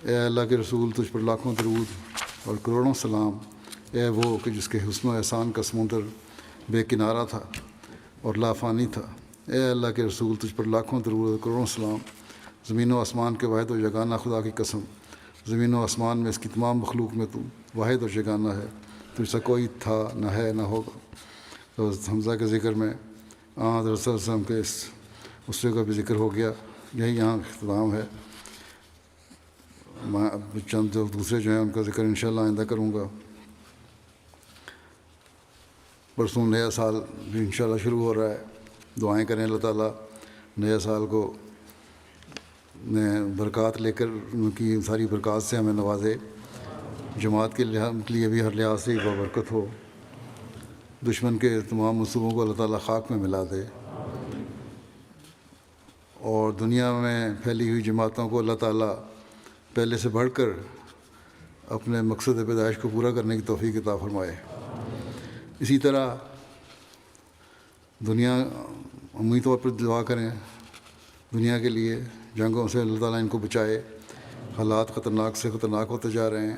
اے اللہ کے رسول، تجھ پر لاکھوں درود اور کروڑوں سلام۔ اے وہ کہ جس کے حسن و احسان کا سمندر بے کنارہ تھا اور لافانی تھا۔ اے اللہ کے رسول، تجھ پر لاکھوں درود اور کروڑوں سلام۔ زمین و آسمان کے واحد و یگانہ خدا کی قسم، زمین و آسمان میں اس کی تمام مخلوق میں تو واحد اور یگانہ ہے، تجھ سے کوئی تھا نہ ہے نہ ہوگا۔ تو حمزہ کے ذکر میں حضرت صلی اللہ علیہ وسلم کے اس اسرے کا بھی ذکر ہو گیا۔ یہی یہاں اختتام ہے۔ میں اب چند جو دوسرے جو ہیں ان کا ذکر انشاءاللہ آئندہ کروں گا۔ پرسوں نیا سال بھی انشاءاللہ شروع ہو رہا ہے۔ دعائیں کریں اللہ تعالیٰ نیا سال کو برکات لے کر ان کی ساری برکات سے ہمیں نوازے، جماعت کے لیے بھی ہر لحاظ سے بابرکت ہو، دشمن کے تمام منصوبوں کو اللہ تعالیٰ خاک میں ملا دے، اور دنیا میں پھیلی ہوئی جماعتوں کو اللہ تعالیٰ پہلے سے بڑھ کر اپنے مقصد پیدائش کو پورا کرنے کی توفیق عطا فرمائے۔ اسی طرح دنیا عمومی طور پر دعا کریں دنیا کے لیے، جنگوں سے اللہ تعالیٰ ان کو بچائے، حالات خطرناک سے خطرناک ہوتے جا رہے ہیں،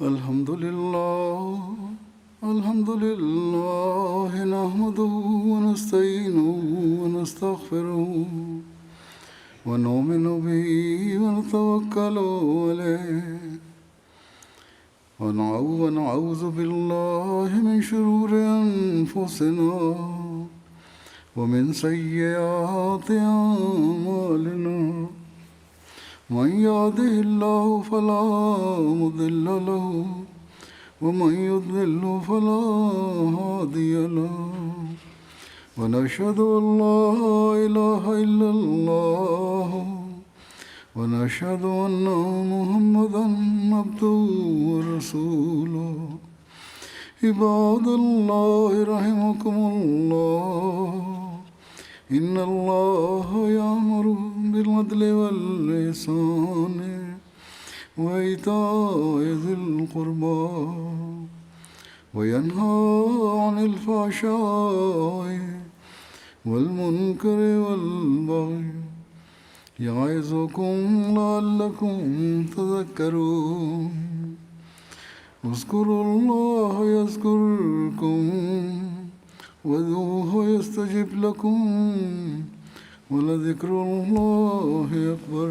الحمد لله نحمده ونستعينه ونستغفره ونؤمن به ونتوكل عليه ونعوذ بالله من شرور أنفسنا ومن سيئات أعمالنا من يهده الله فلا مضل له ومن يضلل فلا هادي له ونشهد أن لا إله إلا الله ونشهد أن محمدا عبده ورسوله عباد الله رحمكم الله إن الله يأمر بالعدل والإحسان وإيتاء ذي القربى وينهى عن الفحشاء والمنكر والبغي يعظكم لعلكم تذكرون اذكروا الله يذكركم وادعوه يستجب لكم ولذكر الله أكبر.